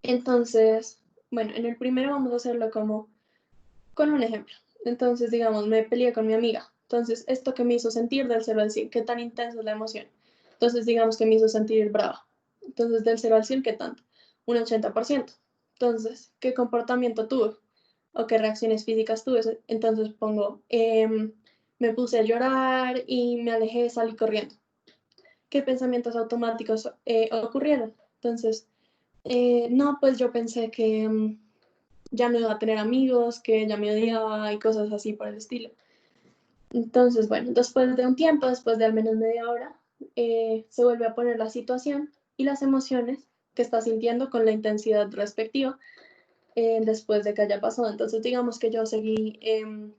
Entonces, bueno, en el primero vamos a hacerlo como con un ejemplo. Entonces, digamos, me peleé con mi amiga. Entonces, ¿esto que me hizo sentir del 0 al 100? ¿Qué tan intensa es la emoción? Entonces, digamos que me hizo sentir brava. Entonces, del 0 al 100, ¿qué tanto? Un 80%. Entonces, ¿qué comportamiento tuve? ¿O qué reacciones físicas tuve? Entonces pongo, me puse a llorar y me alejé, salí corriendo. ¿Qué pensamientos automáticos ocurrieron? Entonces, no, pues yo pensé que ya no iba a tener amigos, que ya me odiaba y cosas así por el estilo. Entonces, bueno, después de un tiempo, después de al menos media hora, se vuelve a poner la situación y las emociones que está sintiendo con la intensidad respectiva después de que haya pasado. Entonces, digamos que yo seguí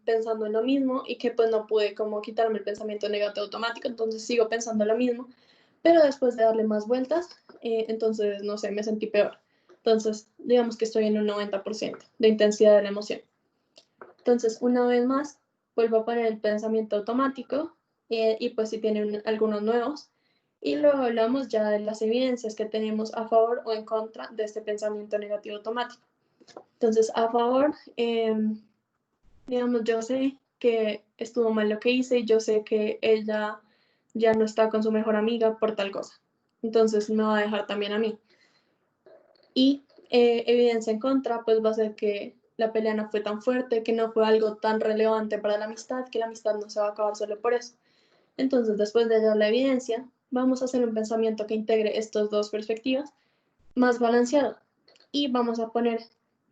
pensando en lo mismo y que pues no pude como quitarme el pensamiento negativo automático, entonces sigo pensando lo mismo, pero después de darle más vueltas, entonces, no sé, me sentí peor. Entonces, digamos que estoy en un 90% de intensidad de la emoción. Entonces, una vez más, vuelvo a poner el pensamiento automático y pues si tienen algunos nuevos. Y luego hablamos ya de las evidencias que tenemos a favor o en contra de este pensamiento negativo automático. Entonces, a favor, Digamos, yo sé que estuvo mal lo que hice y yo sé que ella ya no está con su mejor amiga por tal cosa. Entonces me va a dejar también a mí. Y evidencia en contra, pues va a ser que la pelea no fue tan fuerte, que no fue algo tan relevante para la amistad, que la amistad no se va a acabar solo por eso. Entonces, después de hallar la evidencia, vamos a hacer un pensamiento que integre estas dos perspectivas más balanceado. Y vamos a poner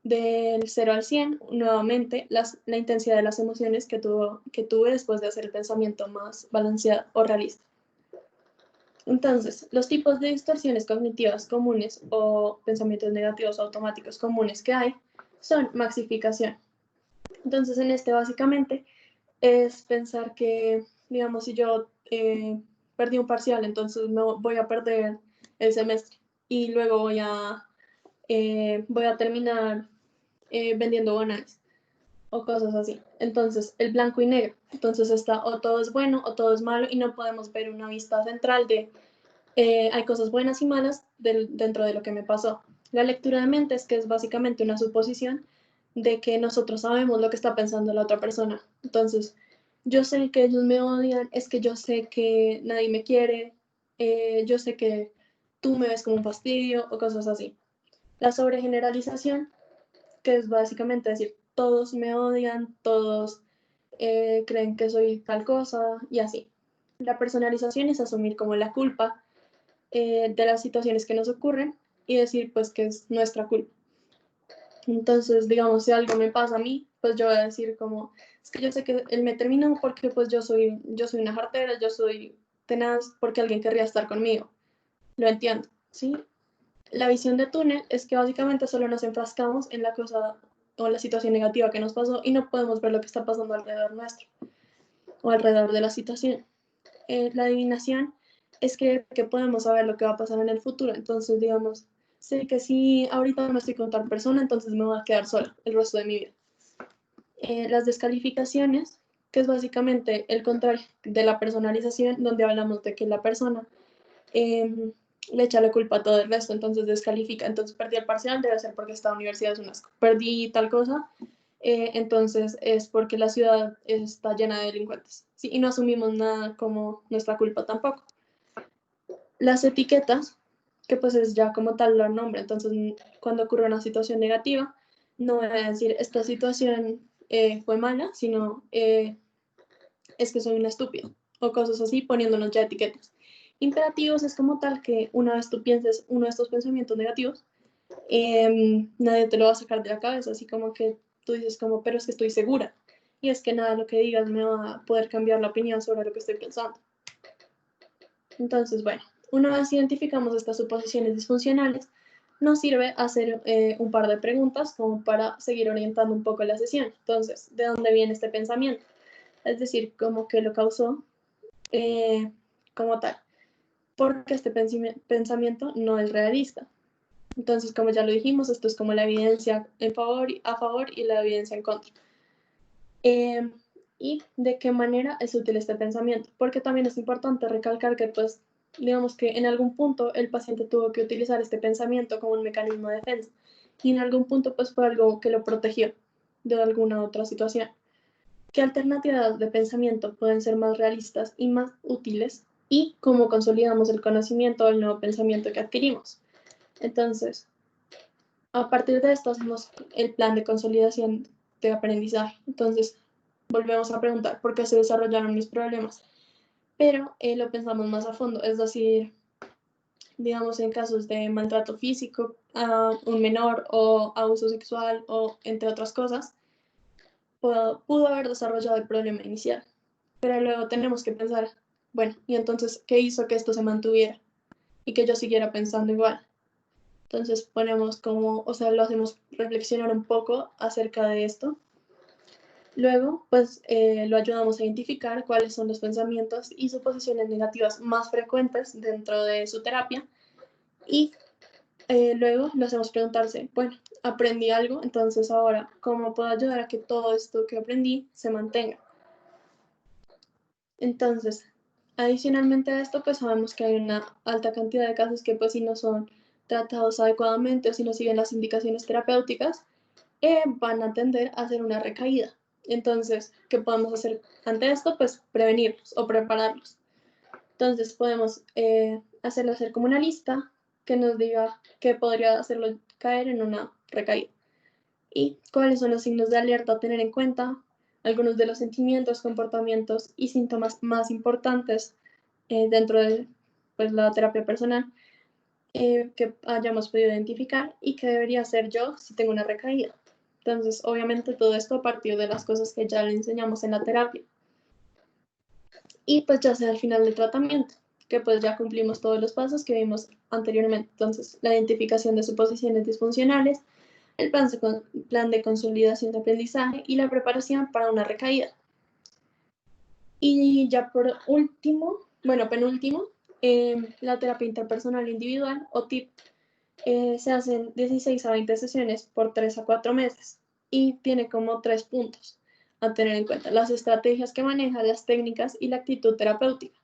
del 0 al 100 nuevamente la intensidad de las emociones que tuve después de hacer el pensamiento más balanceado o realista. Entonces, los tipos de distorsiones cognitivas comunes o pensamientos negativos automáticos comunes que hay son maxificación. Entonces, en este básicamente es pensar que, digamos, si yo perdí un parcial, entonces no voy a perder el semestre y luego voy a terminar vendiendo bananas o cosas así. Entonces, el blanco y negro. Entonces está o todo es bueno o todo es malo y no podemos ver una vista central de hay cosas buenas y malas dentro de lo que me pasó. La lectura de mentes, que es básicamente una suposición de que nosotros sabemos lo que está pensando la otra persona. Entonces, yo sé que ellos me odian, es que yo sé que nadie me quiere, yo sé que tú me ves como un fastidio o cosas así. La sobregeneralización, que es básicamente decir, todos me odian, todos creen que soy tal cosa y así. La personalización es asumir como la culpa de las situaciones que nos ocurren y decir pues que es nuestra culpa. Entonces, digamos, si algo me pasa a mí, pues yo voy a decir como, es que yo sé que él me terminó porque pues yo soy una jartera, yo soy tenaz porque alguien querría estar conmigo. Lo entiendo, ¿sí? La visión de túnel es que básicamente solo nos enfrascamos en la cosa o la situación negativa que nos pasó y no podemos ver lo que está pasando alrededor nuestro o alrededor de la situación. La adivinación es creer que podemos saber lo que va a pasar en el futuro. Entonces, digamos, sé que si ahorita no estoy con tal persona, entonces me voy a quedar sola el resto de mi vida. Las descalificaciones, que es básicamente el contrario de la personalización, donde hablamos de que la persona le echa la culpa a todo el resto, entonces descalifica. Entonces, perdí el parcial, debe ser porque esta universidad es un asco. Perdí tal cosa, entonces es porque la ciudad está llena de delincuentes. ¿Sí? Y no asumimos nada como nuestra culpa tampoco. Las etiquetas, que pues es ya como tal lo nombre, entonces cuando ocurre una situación negativa, no voy a decir esta situación fue mala, sino es que soy una estúpida o cosas así, poniéndonos ya etiquetas. Imperativos es como tal que una vez tú pienses uno de estos pensamientos negativos, nadie te lo va a sacar de la cabeza, así como que tú dices como, pero es que estoy segura. Y es que nada, lo que digas me va a poder cambiar la opinión sobre lo que estoy pensando. Entonces, bueno, una vez identificamos estas suposiciones disfuncionales, nos sirve hacer un par de preguntas como para seguir orientando un poco la sesión. Entonces, ¿de dónde viene este pensamiento? Es decir, cómo que lo causó como tal. Porque este pensamiento no es realista. Entonces, como ya lo dijimos, esto es como la evidencia a favor y la evidencia en contra. Y de qué manera es útil este pensamiento, porque también es importante recalcar que, pues, digamos que en algún punto el paciente tuvo que utilizar este pensamiento como un mecanismo de defensa y en algún punto, pues, fue algo que lo protegió de alguna otra situación. ¿Qué alternativas de pensamiento pueden ser más realistas y más útiles? Y cómo consolidamos el conocimiento del nuevo pensamiento que adquirimos. Entonces, a partir de esto hacemos el plan de consolidación de aprendizaje. Entonces, volvemos a preguntar por qué se desarrollaron mis problemas, pero lo pensamos más a fondo, es decir, digamos en casos de maltrato físico a un menor o abuso sexual o entre otras cosas, pudo haber desarrollado el problema inicial, pero luego tenemos que pensar, bueno, y entonces, ¿qué hizo que esto se mantuviera y que yo siguiera pensando igual? Entonces ponemos como, o sea, lo hacemos reflexionar un poco acerca de esto. Luego, pues lo ayudamos a identificar cuáles son los pensamientos y suposiciones negativas más frecuentes dentro de su terapia y luego lo hacemos preguntarse, bueno, aprendí algo, entonces ahora, ¿cómo puedo ayudar a que todo esto que aprendí se mantenga? Entonces, adicionalmente a esto, pues sabemos que hay una alta cantidad de casos que pues si no son tratados adecuadamente o si no siguen las indicaciones terapéuticas, van a tender a hacer una recaída. Entonces, ¿qué podemos hacer ante esto? Pues prevenirlos o prepararlos. Entonces, podemos hacer como una lista que nos diga qué podría hacerlo caer en una recaída y cuáles son los signos de alerta a tener en cuenta, algunos de los sentimientos, comportamientos y síntomas más importantes dentro de pues, la terapia personal que hayamos podido identificar y qué debería hacer yo si tengo una recaída. Entonces, obviamente todo esto a partir de las cosas que ya le enseñamos en la terapia. Y pues ya sea al final del tratamiento, que pues ya cumplimos todos los pasos que vimos anteriormente. Entonces, la identificación de suposiciones disfuncionales, el plan de consolidación de aprendizaje y la preparación para una recaída. Y ya por último, bueno, penúltimo, la terapia interpersonal individual o TIP se hacen 16 a 20 sesiones por 3 a 4 meses y tiene como 3 puntos a tener en cuenta: las estrategias que maneja, las técnicas y la actitud terapéutica.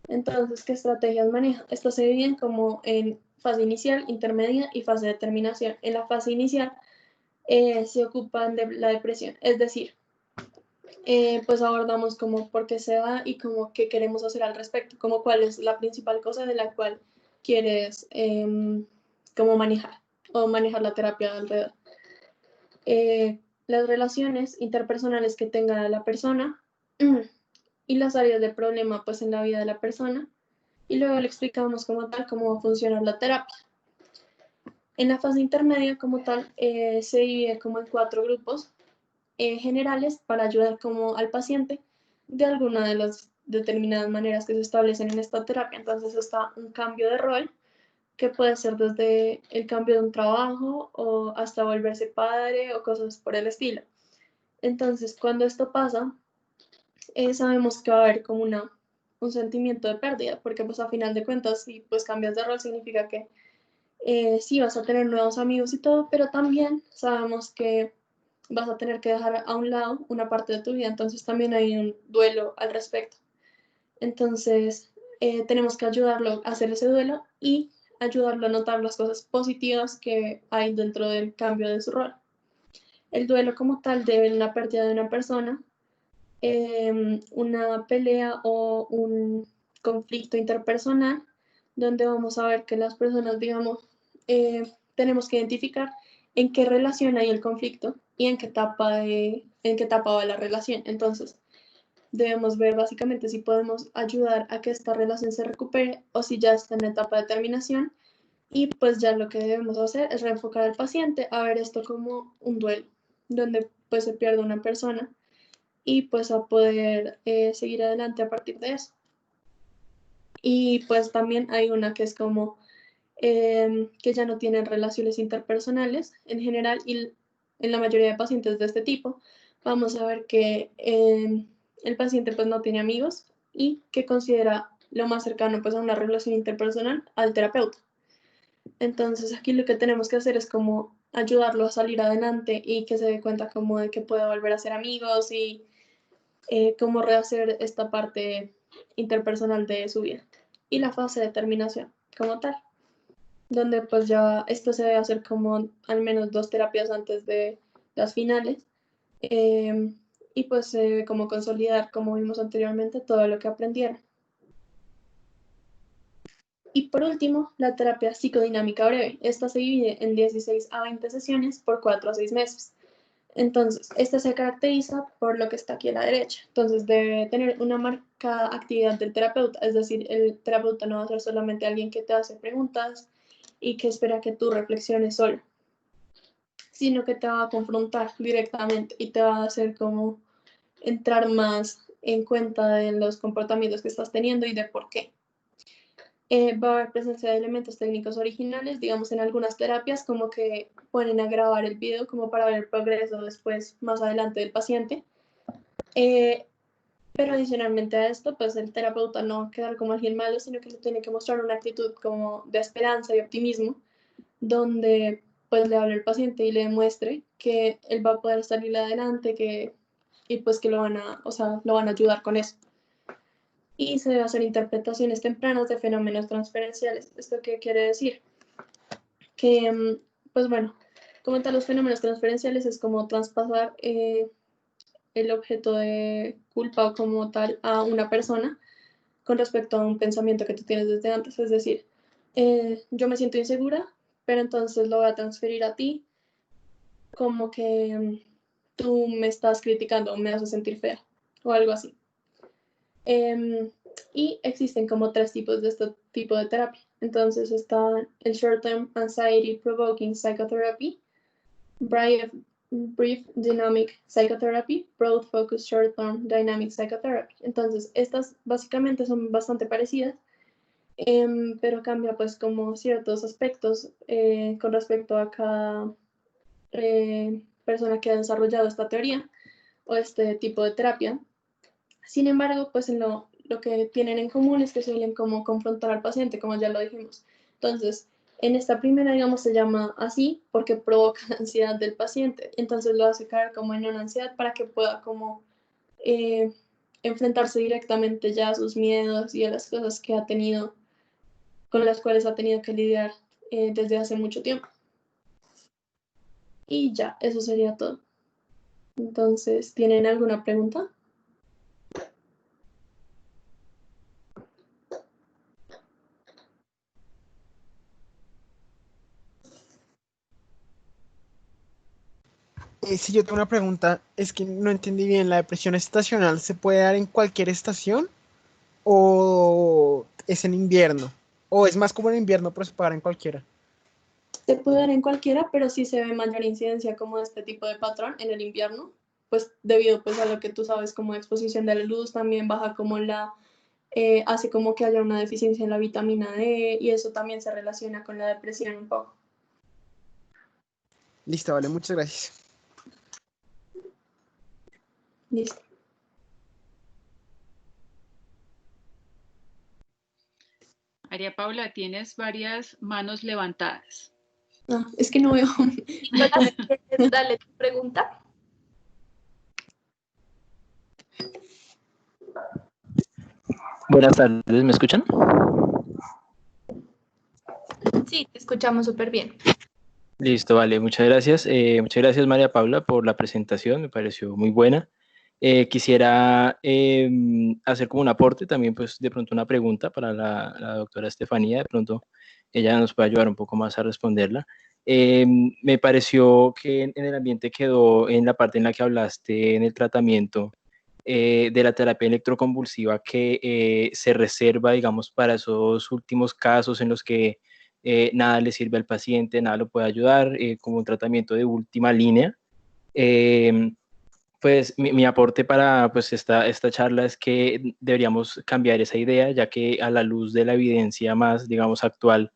Entonces, ¿qué estrategias maneja? Estas se dividen como en fase inicial, intermedia y fase de terminación. En la fase inicial se ocupan de la depresión, es decir, pues abordamos como por qué se da y como qué queremos hacer al respecto, como cuál es la principal cosa de la cual quieres como manejar o manejar la terapia alrededor. Las relaciones interpersonales que tenga la persona y las áreas de problema pues en la vida de la persona, y luego le explicamos como tal cómo va a funcionar la terapia. En la fase intermedia como tal se divide como en 4 grupos generales para ayudar como al paciente de alguna de las determinadas maneras que se establecen en esta terapia. Entonces está un cambio de rol que puede ser desde el cambio de un trabajo o hasta volverse padre o cosas por el estilo. Entonces, cuando esto pasa, sabemos que va a haber como un sentimiento de pérdida, porque pues a final de cuentas, si pues cambias de rol significa que sí vas a tener nuevos amigos y todo, pero también sabemos que vas a tener que dejar a un lado una parte de tu vida, entonces también hay un duelo al respecto. Entonces, tenemos que ayudarlo a hacer ese duelo y ayudarlo a notar las cosas positivas que hay dentro del cambio de su rol. El duelo como tal debe una pérdida de una persona, una pelea o un conflicto interpersonal, donde vamos a ver que las personas, digamos, tenemos que identificar en qué relación hay el conflicto y en qué etapa va la relación. Entonces, debemos ver básicamente si podemos ayudar a que esta relación se recupere o si ya está en etapa de terminación. Y pues ya lo que debemos hacer es reenfocar al paciente a ver esto como un duelo, donde pues se pierde una persona y pues a poder seguir adelante a partir de eso. Y pues también hay una que es como que ya no tienen relaciones interpersonales en general y en la mayoría de pacientes de este tipo vamos a ver que el paciente pues no tiene amigos y que considera lo más cercano pues a una relación interpersonal al terapeuta. Entonces aquí lo que tenemos que hacer es como ayudarlo a salir adelante y que se dé cuenta como de que puede volver a ser amigos y cómo rehacer esta parte interpersonal de su vida. Y la fase de terminación como tal, donde pues ya esto se debe hacer como al menos 2 terapias antes de las finales. Y pues se debe como consolidar, como vimos anteriormente, todo lo que aprendieron. Y por último, la terapia psicodinámica breve. Esta se divide en 16 a 20 sesiones por 4 a 6 meses. Entonces, esta se caracteriza por lo que está aquí a la derecha. Entonces, debe tener una marcada actividad del terapeuta, es decir, el terapeuta no va a ser solamente alguien que te hace preguntas y que espera que tú reflexiones solo, sino que te va a confrontar directamente y te va a hacer como entrar más en cuenta de los comportamientos que estás teniendo y de por qué. Va a haber presencia de elementos técnicos originales, digamos en algunas terapias como que ponen a grabar el video como para ver el progreso después, más adelante del paciente. Pero adicionalmente a esto, pues el terapeuta no va a quedar como alguien malo, sino que le tiene que mostrar una actitud como de esperanza y optimismo, donde pues le hable al paciente y le demuestre que él va a poder salir adelante, y pues que lo van a ayudar con eso. Y se debe hacer interpretaciones tempranas de fenómenos transferenciales. ¿Esto qué quiere decir? Que, pues bueno, como tal, los fenómenos transferenciales es como traspasar el objeto de culpa como tal a una persona con respecto a un pensamiento que tú tienes desde antes. Es decir, yo me siento insegura, pero entonces lo voy a transferir a ti como que tú me estás criticando o me haces sentir fea o algo así. Y existen como 3 tipos de este tipo de terapia. Entonces está el Short Term Anxiety Provoking Psychotherapy, Brief Dynamic Psychotherapy, Broad Focus Short Term Dynamic Psychotherapy. Entonces estas básicamente son bastante parecidas, pero cambia pues como ciertos aspectos con respecto a cada persona que ha desarrollado esta teoría o este tipo de terapia. Sin embargo, pues lo que tienen en común es que suelen como confrontar al paciente, como ya lo dijimos. Entonces, en esta primera, digamos, se llama así porque provoca la ansiedad del paciente. Entonces lo hace caer como en una ansiedad para que pueda como eh, enfrentarse directamente ya a sus miedos y a las cosas que ha tenido, con las cuales ha tenido que lidiar desde hace mucho tiempo. Y ya, eso sería todo. Entonces, ¿tienen alguna pregunta? Si yo tengo una pregunta, es que no entendí bien, ¿la depresión estacional se puede dar en cualquier estación o es en invierno? ¿O es más como en invierno, pero se puede dar en cualquiera? Se puede dar en cualquiera, pero sí se ve mayor incidencia como de este tipo de patrón en el invierno, pues debido pues a lo que tú sabes como exposición de la luz, también baja como hace como que haya una deficiencia en la vitamina D y eso también se relaciona con la depresión un poco. Listo, vale, muchas gracias. Listo. María Paula, tienes varias manos levantadas. Ah, es que no veo. Nicolás, ¿quieres darle tu pregunta? Buenas tardes, ¿me escuchan? Sí, te escuchamos súper bien. Listo, vale, muchas gracias. Muchas gracias María Paula por la presentación, me pareció muy buena. Quisiera hacer como un aporte, también pues de pronto una pregunta para la doctora Estefanía, de pronto ella nos puede ayudar un poco más a responderla. Me pareció que en el ambiente quedó en la parte en la que hablaste en el tratamiento de la terapia electroconvulsiva que se reserva, digamos, para esos últimos casos en los que nada le sirve al paciente, nada lo puede ayudar, como un tratamiento de última línea. Pues mi aporte para pues, esta charla es que deberíamos cambiar esa idea, ya que a la luz de la evidencia más, digamos, actual,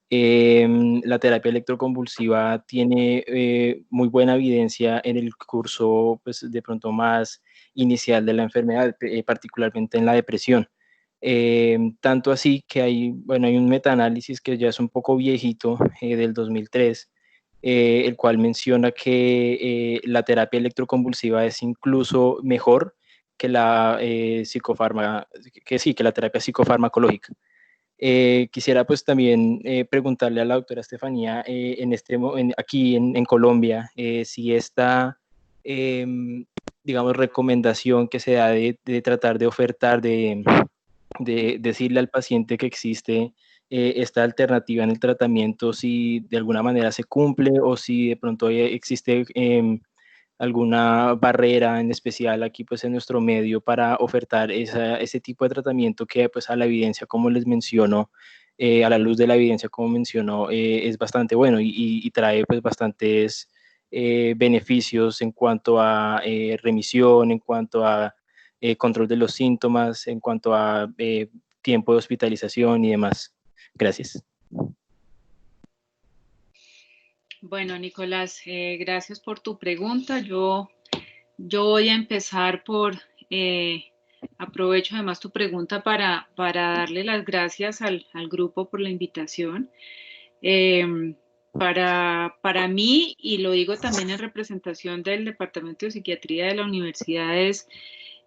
la terapia electroconvulsiva tiene muy buena evidencia en el curso, pues de pronto más inicial de la enfermedad, particularmente en la depresión. Tanto así que hay un metaanálisis que ya es un poco viejito, del 2003, el cual menciona que la terapia electroconvulsiva es incluso mejor que la que la terapia psicofarmacológica. Quisiera pues también preguntarle a la doctora Estefanía aquí en Colombia si esta digamos recomendación que se da de tratar de ofertar de decirle al paciente que existe esta alternativa en el tratamiento, si de alguna manera se cumple o si de pronto existe alguna barrera en especial aquí pues en nuestro medio para ofertar ese tipo de tratamiento que pues a la evidencia, como les menciono, a la luz de la evidencia, como mencionó, es bastante bueno y trae pues bastantes beneficios en cuanto a remisión, en cuanto a control de los síntomas, en cuanto a tiempo de hospitalización y demás. Gracias. Bueno, Nicolás, gracias por tu pregunta. Yo voy a empezar por, aprovecho además tu pregunta para darle las gracias al grupo por la invitación. Para mí, y lo digo también en representación del Departamento de Psiquiatría de la Universidad,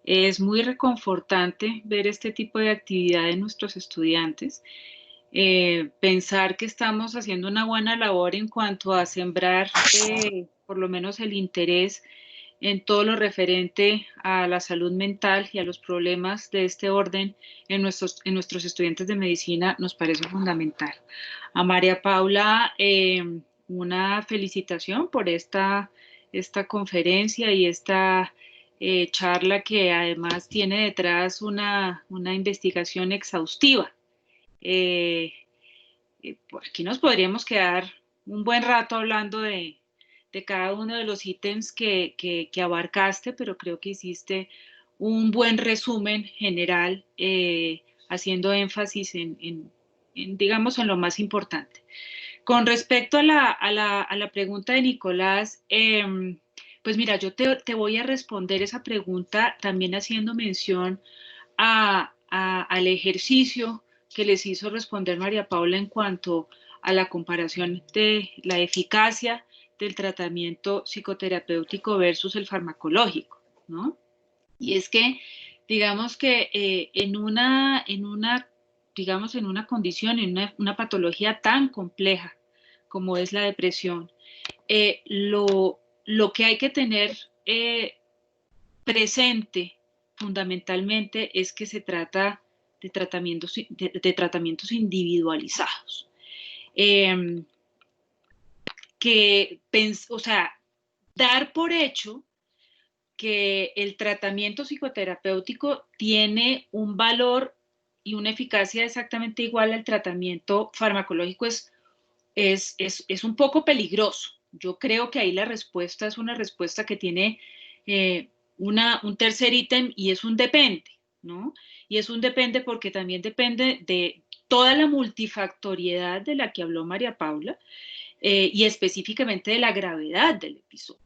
es muy reconfortante ver este tipo de actividad en nuestros estudiantes. Pensar que estamos haciendo una buena labor en cuanto a sembrar por lo menos el interés en todo lo referente a la salud mental y a los problemas de este orden en nuestros estudiantes de medicina nos parece fundamental. A María Paula, una felicitación por esta conferencia y esta charla que además tiene detrás una investigación exhaustiva. Por aquí nos podríamos quedar un buen rato hablando de cada uno de los ítems que abarcaste, pero creo que hiciste un buen resumen general, haciendo énfasis en, digamos, en lo más importante. Con respecto a la pregunta de Nicolás, pues mira, yo te voy a responder esa pregunta también haciendo mención al ejercicio que les hizo responder María Paula en cuanto a la comparación de la eficacia del tratamiento psicoterapéutico versus el farmacológico, ¿no? Y es que, digamos que en una condición, en una patología tan compleja como es la depresión, lo que hay que tener presente fundamentalmente es que se trata de tratamientos individualizados. O sea, dar por hecho que el tratamiento psicoterapéutico tiene un valor y una eficacia exactamente igual al tratamiento farmacológico es un poco peligroso. Yo creo que ahí la respuesta es una respuesta que tiene un tercer ítem y es un depende, ¿no? Y es un depende porque también depende de toda la multifactoriedad de la que habló María Paula, y específicamente de la gravedad del episodio,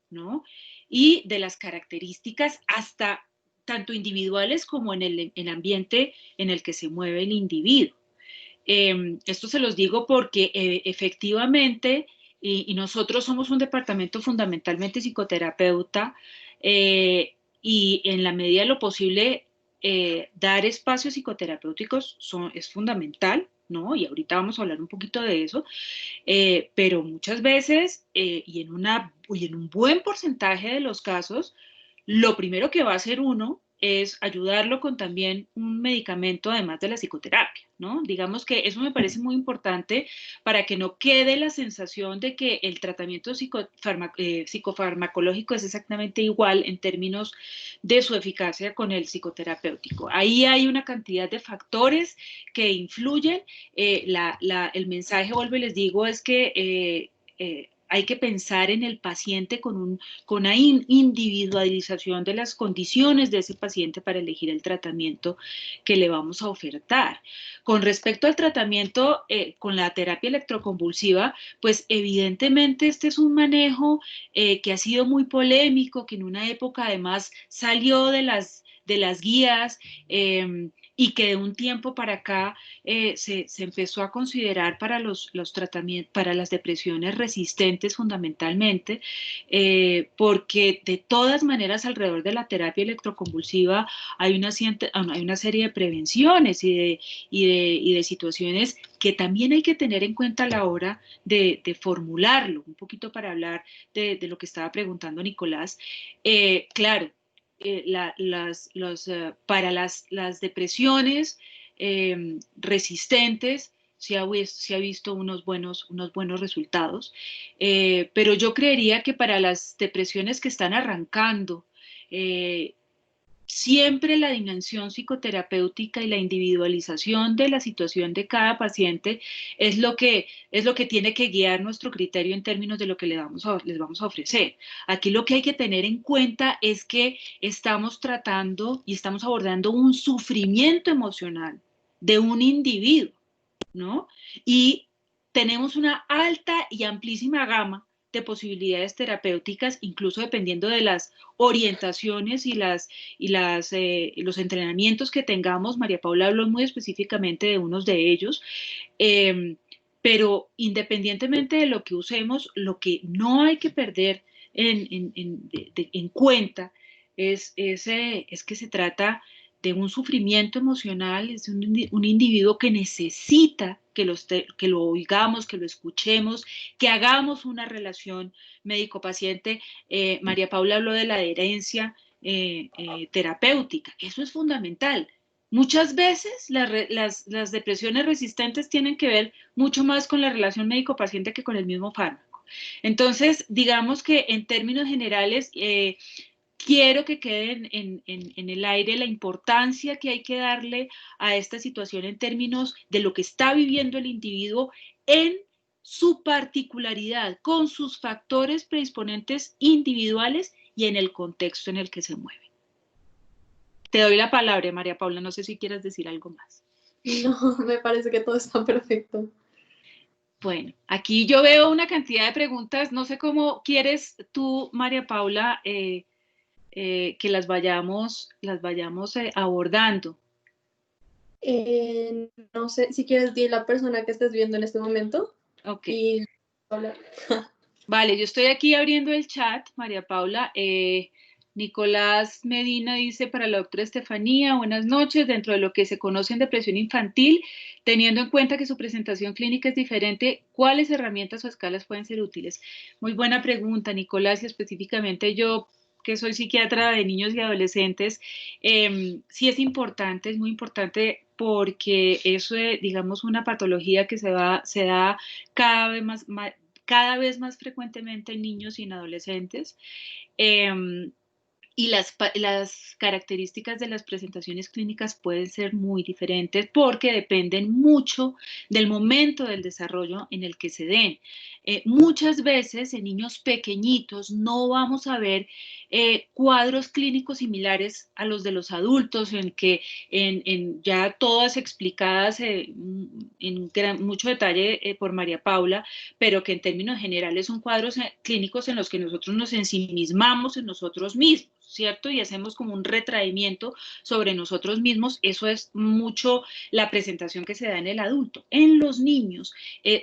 ¿no? Y de las características hasta tanto individuales como en el ambiente en el que se mueve el individuo. Esto se los digo porque efectivamente, y nosotros somos un departamento fundamentalmente psicoterapeuta, y en la medida de lo posible, dar espacios psicoterapéuticos es fundamental, ¿no? Y ahorita vamos a hablar un poquito de eso, pero muchas veces, y en un buen porcentaje de los casos, lo primero que va a hacer uno es ayudarlo con también un medicamento además de la psicoterapia, ¿no? Digamos que eso me parece muy importante para que no quede la sensación de que el tratamiento psicofarmacológico es exactamente igual en términos de su eficacia con el psicoterapéutico. Ahí hay una cantidad de factores que influyen. El mensaje, vuelvo y les digo, es que hay que pensar en el paciente con una individualización de las condiciones de ese paciente para elegir el tratamiento que le vamos a ofertar. Con respecto al tratamiento con la terapia electroconvulsiva, pues evidentemente este es un manejo que ha sido muy polémico, que en una época además salió de las guías, y que de un tiempo para acá se empezó a considerar para los tratamientos, para las depresiones resistentes fundamentalmente, porque de todas maneras alrededor de la terapia electroconvulsiva hay una serie de prevenciones y de situaciones que también hay que tener en cuenta a la hora de formularlo, un poquito para hablar de lo que estaba preguntando Nicolás. Claro, para las depresiones resistentes se ha visto unos buenos resultados, pero yo creería que para las depresiones que están arrancando, siempre la dimensión psicoterapéutica y la individualización de la situación de cada paciente es lo que tiene que guiar nuestro criterio en términos de lo que les vamos a ofrecer. Aquí lo que hay que tener en cuenta es que estamos tratando y estamos abordando un sufrimiento emocional de un individuo, ¿no? Y tenemos una alta y amplísima gama de posibilidades terapéuticas, incluso dependiendo de las orientaciones y los entrenamientos que tengamos. María Paula habló muy específicamente de unos de ellos, pero independientemente de lo que usemos, lo que no hay que perder en cuenta es que se trata un sufrimiento emocional, es un individuo que necesita que lo oigamos, que lo escuchemos, que hagamos una relación médico-paciente. María Paula habló de la adherencia terapéutica, eso es fundamental. Muchas veces las depresiones resistentes tienen que ver mucho más con la relación médico-paciente que con el mismo fármaco. Entonces, digamos que en términos generales, quiero que quede en el aire la importancia que hay que darle a esta situación en términos de lo que está viviendo el individuo en su particularidad, con sus factores predisponentes individuales y en el contexto en el que se mueve. Te doy la palabra, María Paula, no sé si quieres decir algo más. No, me parece que todo está perfecto. Bueno, aquí yo veo una cantidad de preguntas, no sé cómo quieres tú, María Paula, que las vayamos abordando. No sé, si quieres di la persona que estés viendo en este momento. Ok. Y hablar. Vale, yo estoy aquí abriendo el chat, María Paula. Nicolás Medina dice para la doctora Estefanía, buenas noches, dentro de lo que se conoce en depresión infantil, teniendo en cuenta que su presentación clínica es diferente, ¿cuáles herramientas o escalas pueden ser útiles? Muy buena pregunta, Nicolás, y específicamente yo, que soy psiquiatra de niños y adolescentes, sí es importante, es muy importante porque eso es, digamos, una patología que se da cada vez más frecuentemente en niños y en adolescentes. Y las características de las presentaciones clínicas pueden ser muy diferentes porque dependen mucho del momento del desarrollo en el que se den. Muchas veces en niños pequeñitos no vamos a ver cuadros clínicos similares a los de los adultos, en que ya todas explicadas en mucho detalle por María Paula, pero que en términos generales son cuadros clínicos en los que nosotros nos ensimismamos en nosotros mismos, ¿cierto? Y hacemos como un retraimiento sobre nosotros mismos. Eso es mucho la presentación que se da en el adulto. En los niños,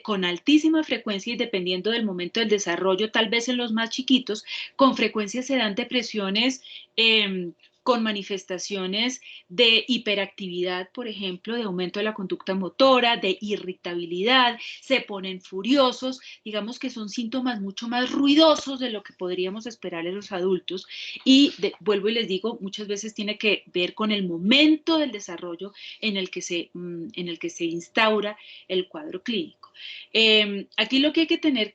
con altísima frecuencia y dependiendo del momento del desarrollo, tal vez en los más chiquitos, con frecuencia se dan depresiones con manifestaciones de hiperactividad, por ejemplo, de aumento de la conducta motora, de irritabilidad, se ponen furiosos, digamos que son síntomas mucho más ruidosos de lo que podríamos esperar en los adultos y vuelvo y les digo, muchas veces tiene que ver con el momento del desarrollo en el que se instaura el cuadro clínico. Aquí lo que hay que tener,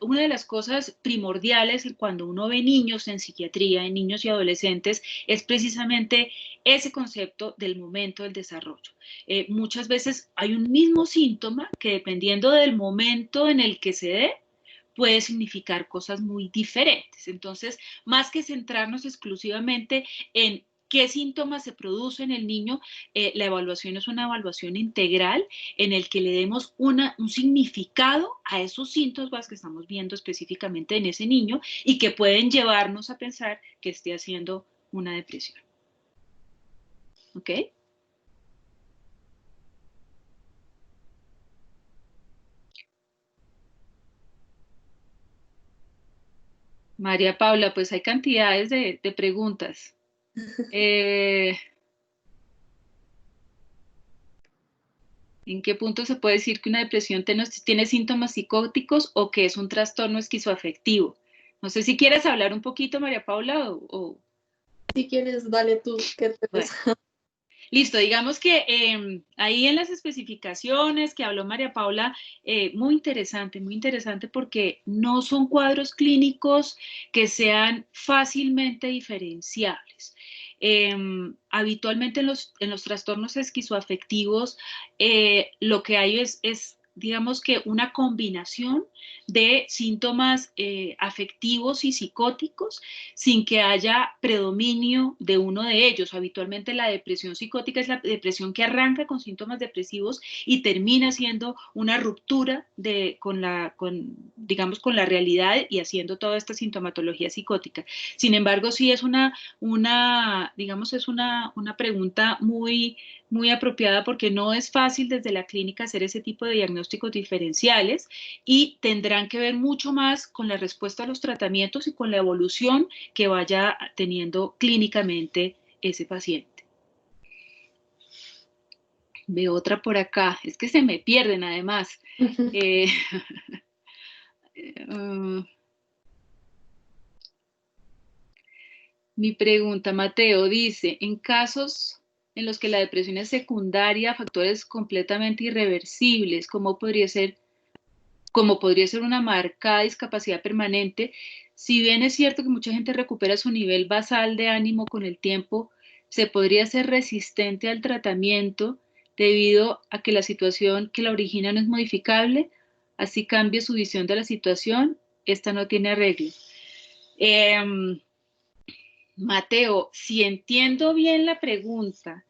una de las cosas primordiales cuando uno ve niños en psiquiatría, en niños y adolescentes, es precisamente ese concepto del momento del desarrollo. Muchas veces hay un mismo síntoma que dependiendo del momento en el que se dé, puede significar cosas muy diferentes. Entonces, más que centrarnos exclusivamente en qué síntomas se produce en el niño, la evaluación es una evaluación integral en el que le demos un significado a esos síntomas que estamos viendo específicamente en ese niño y que pueden llevarnos a pensar que esté haciendo una depresión. ¿Ok? María Paula, pues hay cantidades de preguntas. ¿En qué punto se puede decir que una depresión tiene síntomas psicóticos o que es un trastorno esquizoafectivo? No sé si quieres hablar un poquito, María Paula, o... Si quieres, dale tú. Bueno. Listo, digamos que ahí en las especificaciones que habló María Paula, muy interesante porque no son cuadros clínicos que sean fácilmente diferenciables. Habitualmente en los trastornos esquizoafectivos lo que hay es digamos que una combinación de síntomas afectivos y psicóticos sin que haya predominio de uno de ellos. Habitualmente la depresión psicótica es la depresión que arranca con síntomas depresivos y termina siendo una ruptura con la realidad y haciendo toda esta sintomatología psicótica. Sin embargo, sí es una pregunta muy apropiada porque no es fácil desde la clínica hacer ese tipo de diagnósticos diferenciales y tendrán que ver mucho más con la respuesta a los tratamientos y con la evolución que vaya teniendo clínicamente ese paciente. Veo otra por acá, es que se me pierden además. Eh, mi pregunta, Mateo, dice, en casos en los que la depresión es secundaria a factores completamente irreversibles, como podría ser una marcada discapacidad permanente, si bien es cierto que mucha gente recupera su nivel basal de ánimo con el tiempo, se podría ser resistente al tratamiento debido a que la situación que la origina no es modificable, así cambie su visión de la situación, esta no tiene arreglo. Mateo, si entiendo bien la pregunta,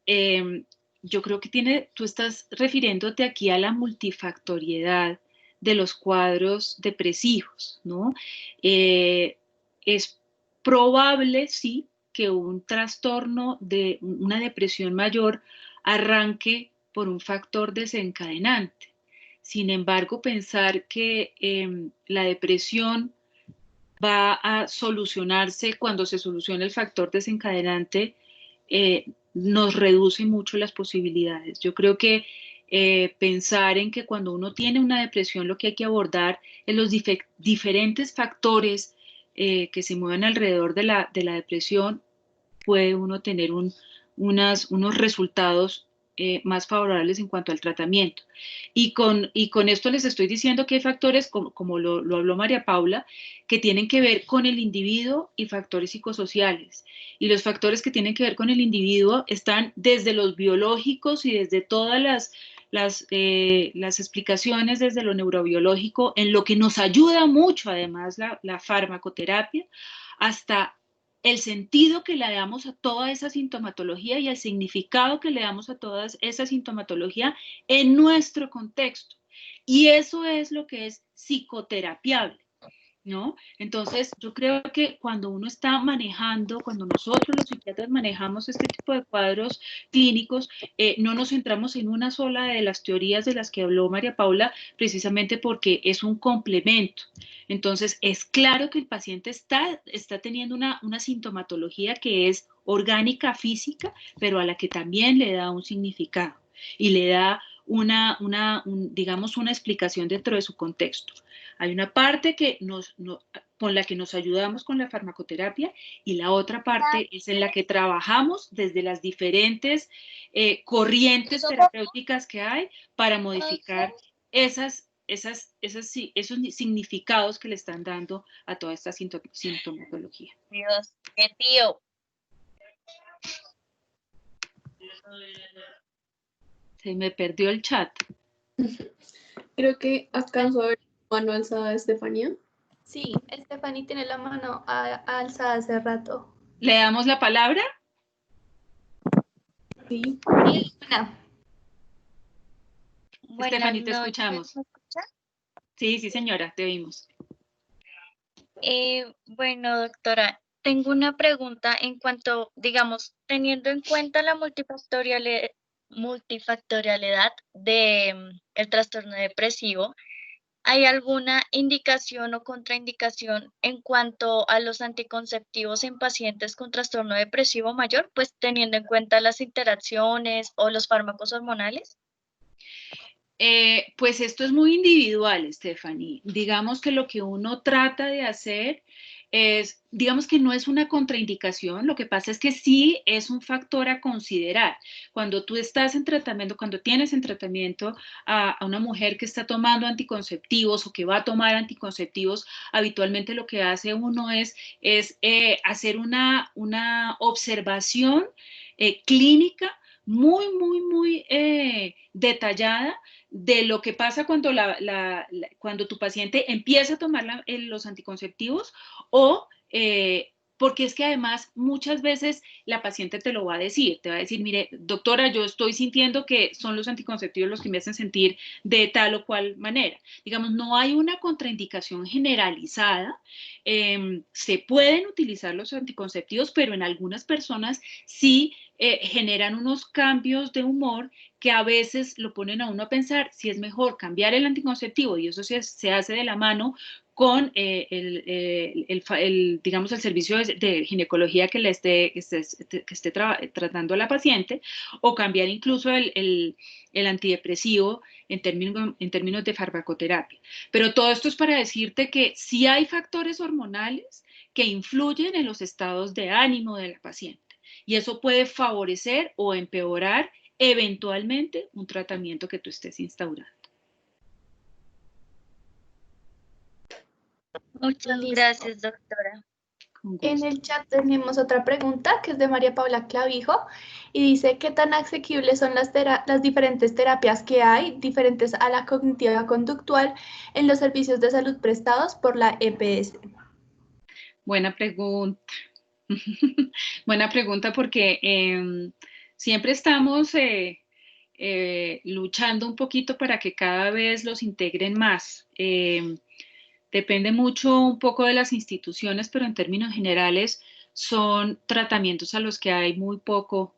yo creo que tú estás refiriéndote aquí a la multifactoriedad de los cuadros depresivos, ¿no? Es probable, sí, que un trastorno de una depresión mayor arranque por un factor desencadenante. Sin embargo, pensar que la depresión va a solucionarse cuando se solucione el factor desencadenante, nos reduce mucho las posibilidades. Yo creo que pensar en que cuando uno tiene una depresión lo que hay que abordar es los diferentes factores que se mueven alrededor de la depresión, puede uno tener unos resultados más favorables en cuanto al tratamiento. Y con esto les estoy diciendo que hay factores, como lo habló María Paula, que tienen que ver con el individuo y factores psicosociales. Y los factores que tienen que ver con el individuo están desde los biológicos y desde todas las explicaciones desde lo neurobiológico, en lo que nos ayuda mucho además la farmacoterapia, hasta el sentido que le damos a toda esa sintomatología y el significado que le damos a toda esa sintomatología en nuestro contexto. Y eso es lo que es psicoterapiable, ¿no? Entonces, yo creo que cuando uno está manejando, cuando nosotros los psiquiatras manejamos este tipo de cuadros clínicos, no nos centramos en una sola de las teorías de las que habló María Paula, precisamente porque es un complemento. Entonces, es claro que el paciente está teniendo una sintomatología que es orgánica, física, pero a la que también le da un significado y le da digamos, una explicación dentro de su contexto. Hay una parte con la que nos ayudamos con la farmacoterapia y la otra parte es en la que trabajamos desde las diferentes corrientes terapéuticas que hay para modificar esos significados que le están dando a toda esta sintomatología. Dios, qué tío. Se me perdió el chat. Creo que alcanzo a ver la mano alzada de Estefanía. Sí, Stephanie tiene la mano alzada hace rato. ¿Le damos la palabra? Sí. Stephanie, te escuchamos. ¿Me escucha? Sí, señora, te oímos. Bueno, doctora, tengo una pregunta en cuanto, digamos, teniendo en cuenta la multifactorialidad del trastorno depresivo, ¿hay alguna indicación o contraindicación en cuanto a los anticonceptivos en pacientes con trastorno depresivo mayor, pues teniendo en cuenta las interacciones o los fármacos hormonales? Pues esto es muy individual, Stephanie. Digamos que lo que uno trata de hacer es, digamos que no es una contraindicación, lo que pasa es que sí es un factor a considerar. Cuando tú estás en tratamiento, cuando tienes en tratamiento a una mujer que está tomando anticonceptivos o que va a tomar anticonceptivos, habitualmente lo que hace uno es hacer una observación clínica muy detallada de lo que pasa cuando, cuando tu paciente empieza a tomar los anticonceptivos o porque es que además muchas veces la paciente te lo va a decir, te va a decir, mire, doctora, yo estoy sintiendo que son los anticonceptivos los que me hacen sentir de tal o cual manera. Digamos, no hay una contraindicación generalizada, se pueden utilizar los anticonceptivos, pero en algunas personas sí generan unos cambios de humor que a veces lo ponen a uno a pensar si es mejor cambiar el anticonceptivo, y eso se hace de la mano con digamos, el servicio de ginecología que esté tratando a la paciente, o cambiar incluso el antidepresivo en términos de farmacoterapia. Pero todo esto es para decirte que sí hay factores hormonales que influyen en los estados de ánimo de la paciente, y eso puede favorecer o empeorar eventualmente un tratamiento que tú estés instaurando. Muchas gracias, doctora. En el chat tenemos otra pregunta que es de María Paula Clavijo y dice, ¿qué tan asequibles son las diferentes terapias que hay, diferentes a la cognitiva conductual, en los servicios de salud prestados por la EPS? Buena pregunta. Buena pregunta, porque siempre estamos luchando un poquito para que cada vez los integren más. Depende mucho un poco de las instituciones, pero en términos generales son tratamientos a los que hay muy poco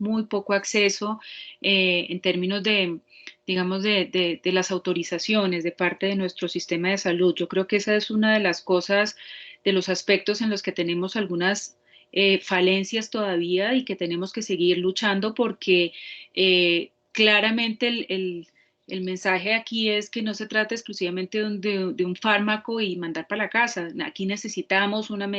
acceso en términos de, digamos, de las autorizaciones de parte de nuestro sistema de salud. Yo creo que esa es una de las cosas, de los aspectos en los que tenemos algunas falencias todavía y que tenemos que seguir luchando, porque claramente el mensaje aquí es que no se trata exclusivamente de un fármaco y mandar para la casa. Aquí necesitamos una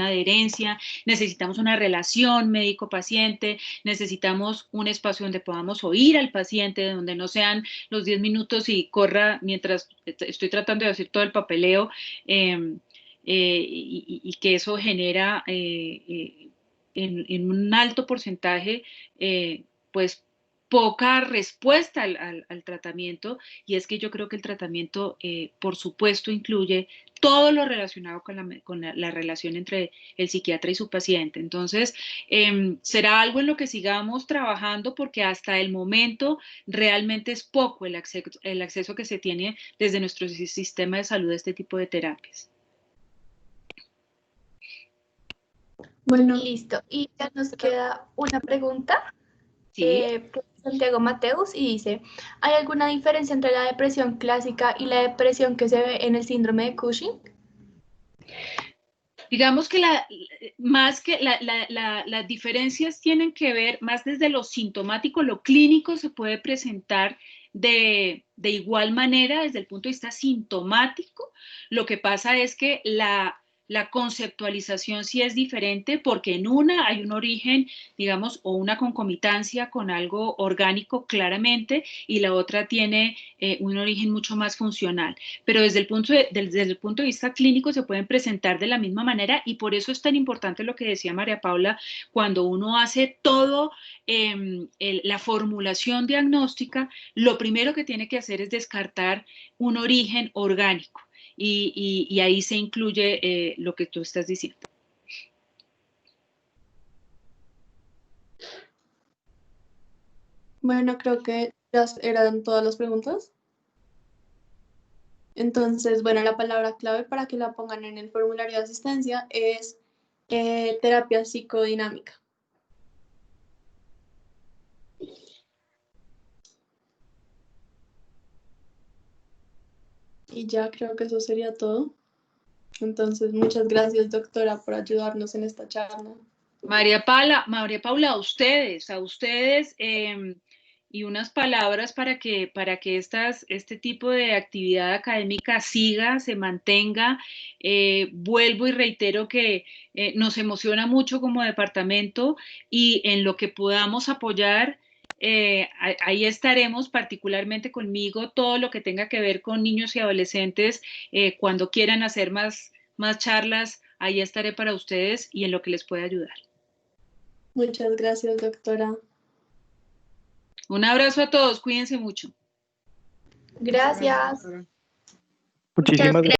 adherencia, necesitamos una relación médico-paciente, necesitamos un espacio donde podamos oír al paciente, donde no sean los 10 minutos y corra mientras estoy tratando de hacer todo el papeleo, y que eso genera en un alto porcentaje, pues, poca respuesta al tratamiento. Y es que yo creo que el tratamiento, por supuesto, incluye todo lo relacionado con la relación entre el psiquiatra y su paciente. Entonces, será algo en lo que sigamos trabajando, porque hasta el momento realmente es poco el acceso que se tiene desde nuestro sistema de salud a este tipo de terapias. Bueno, listo. Y ya nos queda una pregunta. Sí. Santiago Mateus, y dice, ¿hay alguna diferencia entre la depresión clásica y la depresión que se ve en el síndrome de Cushing? Digamos que las diferencias tienen que ver más desde lo sintomático. Lo clínico se puede presentar de igual manera desde el punto de vista sintomático. Lo que pasa es que la conceptualización sí es diferente, porque en una hay un origen, digamos, o una concomitancia con algo orgánico claramente, y la otra tiene un origen mucho más funcional. Pero desde el punto de vista clínico se pueden presentar de la misma manera, y por eso es tan importante lo que decía María Paula: cuando uno hace todo la formulación diagnóstica, lo primero que tiene que hacer es descartar un origen orgánico. Y ahí se incluye lo que tú estás diciendo. Bueno, creo que ya eran todas las preguntas. Entonces, bueno, la palabra clave para que la pongan en el formulario de asistencia es terapia psicodinámica. Y ya creo que eso sería todo. Entonces, muchas gracias, doctora, por ayudarnos en esta charla. María Paula, a ustedes, y unas palabras para que este tipo de actividad académica siga, se mantenga. Vuelvo y reitero que nos emociona mucho como departamento, y en lo que podamos apoyar, ahí estaremos, particularmente conmigo, todo lo que tenga que ver con niños y adolescentes. Cuando quieran hacer más charlas, ahí estaré para ustedes y en lo que les pueda ayudar. Muchas gracias, doctora. Un abrazo a todos, cuídense mucho. Gracias. Muchísimas gracias.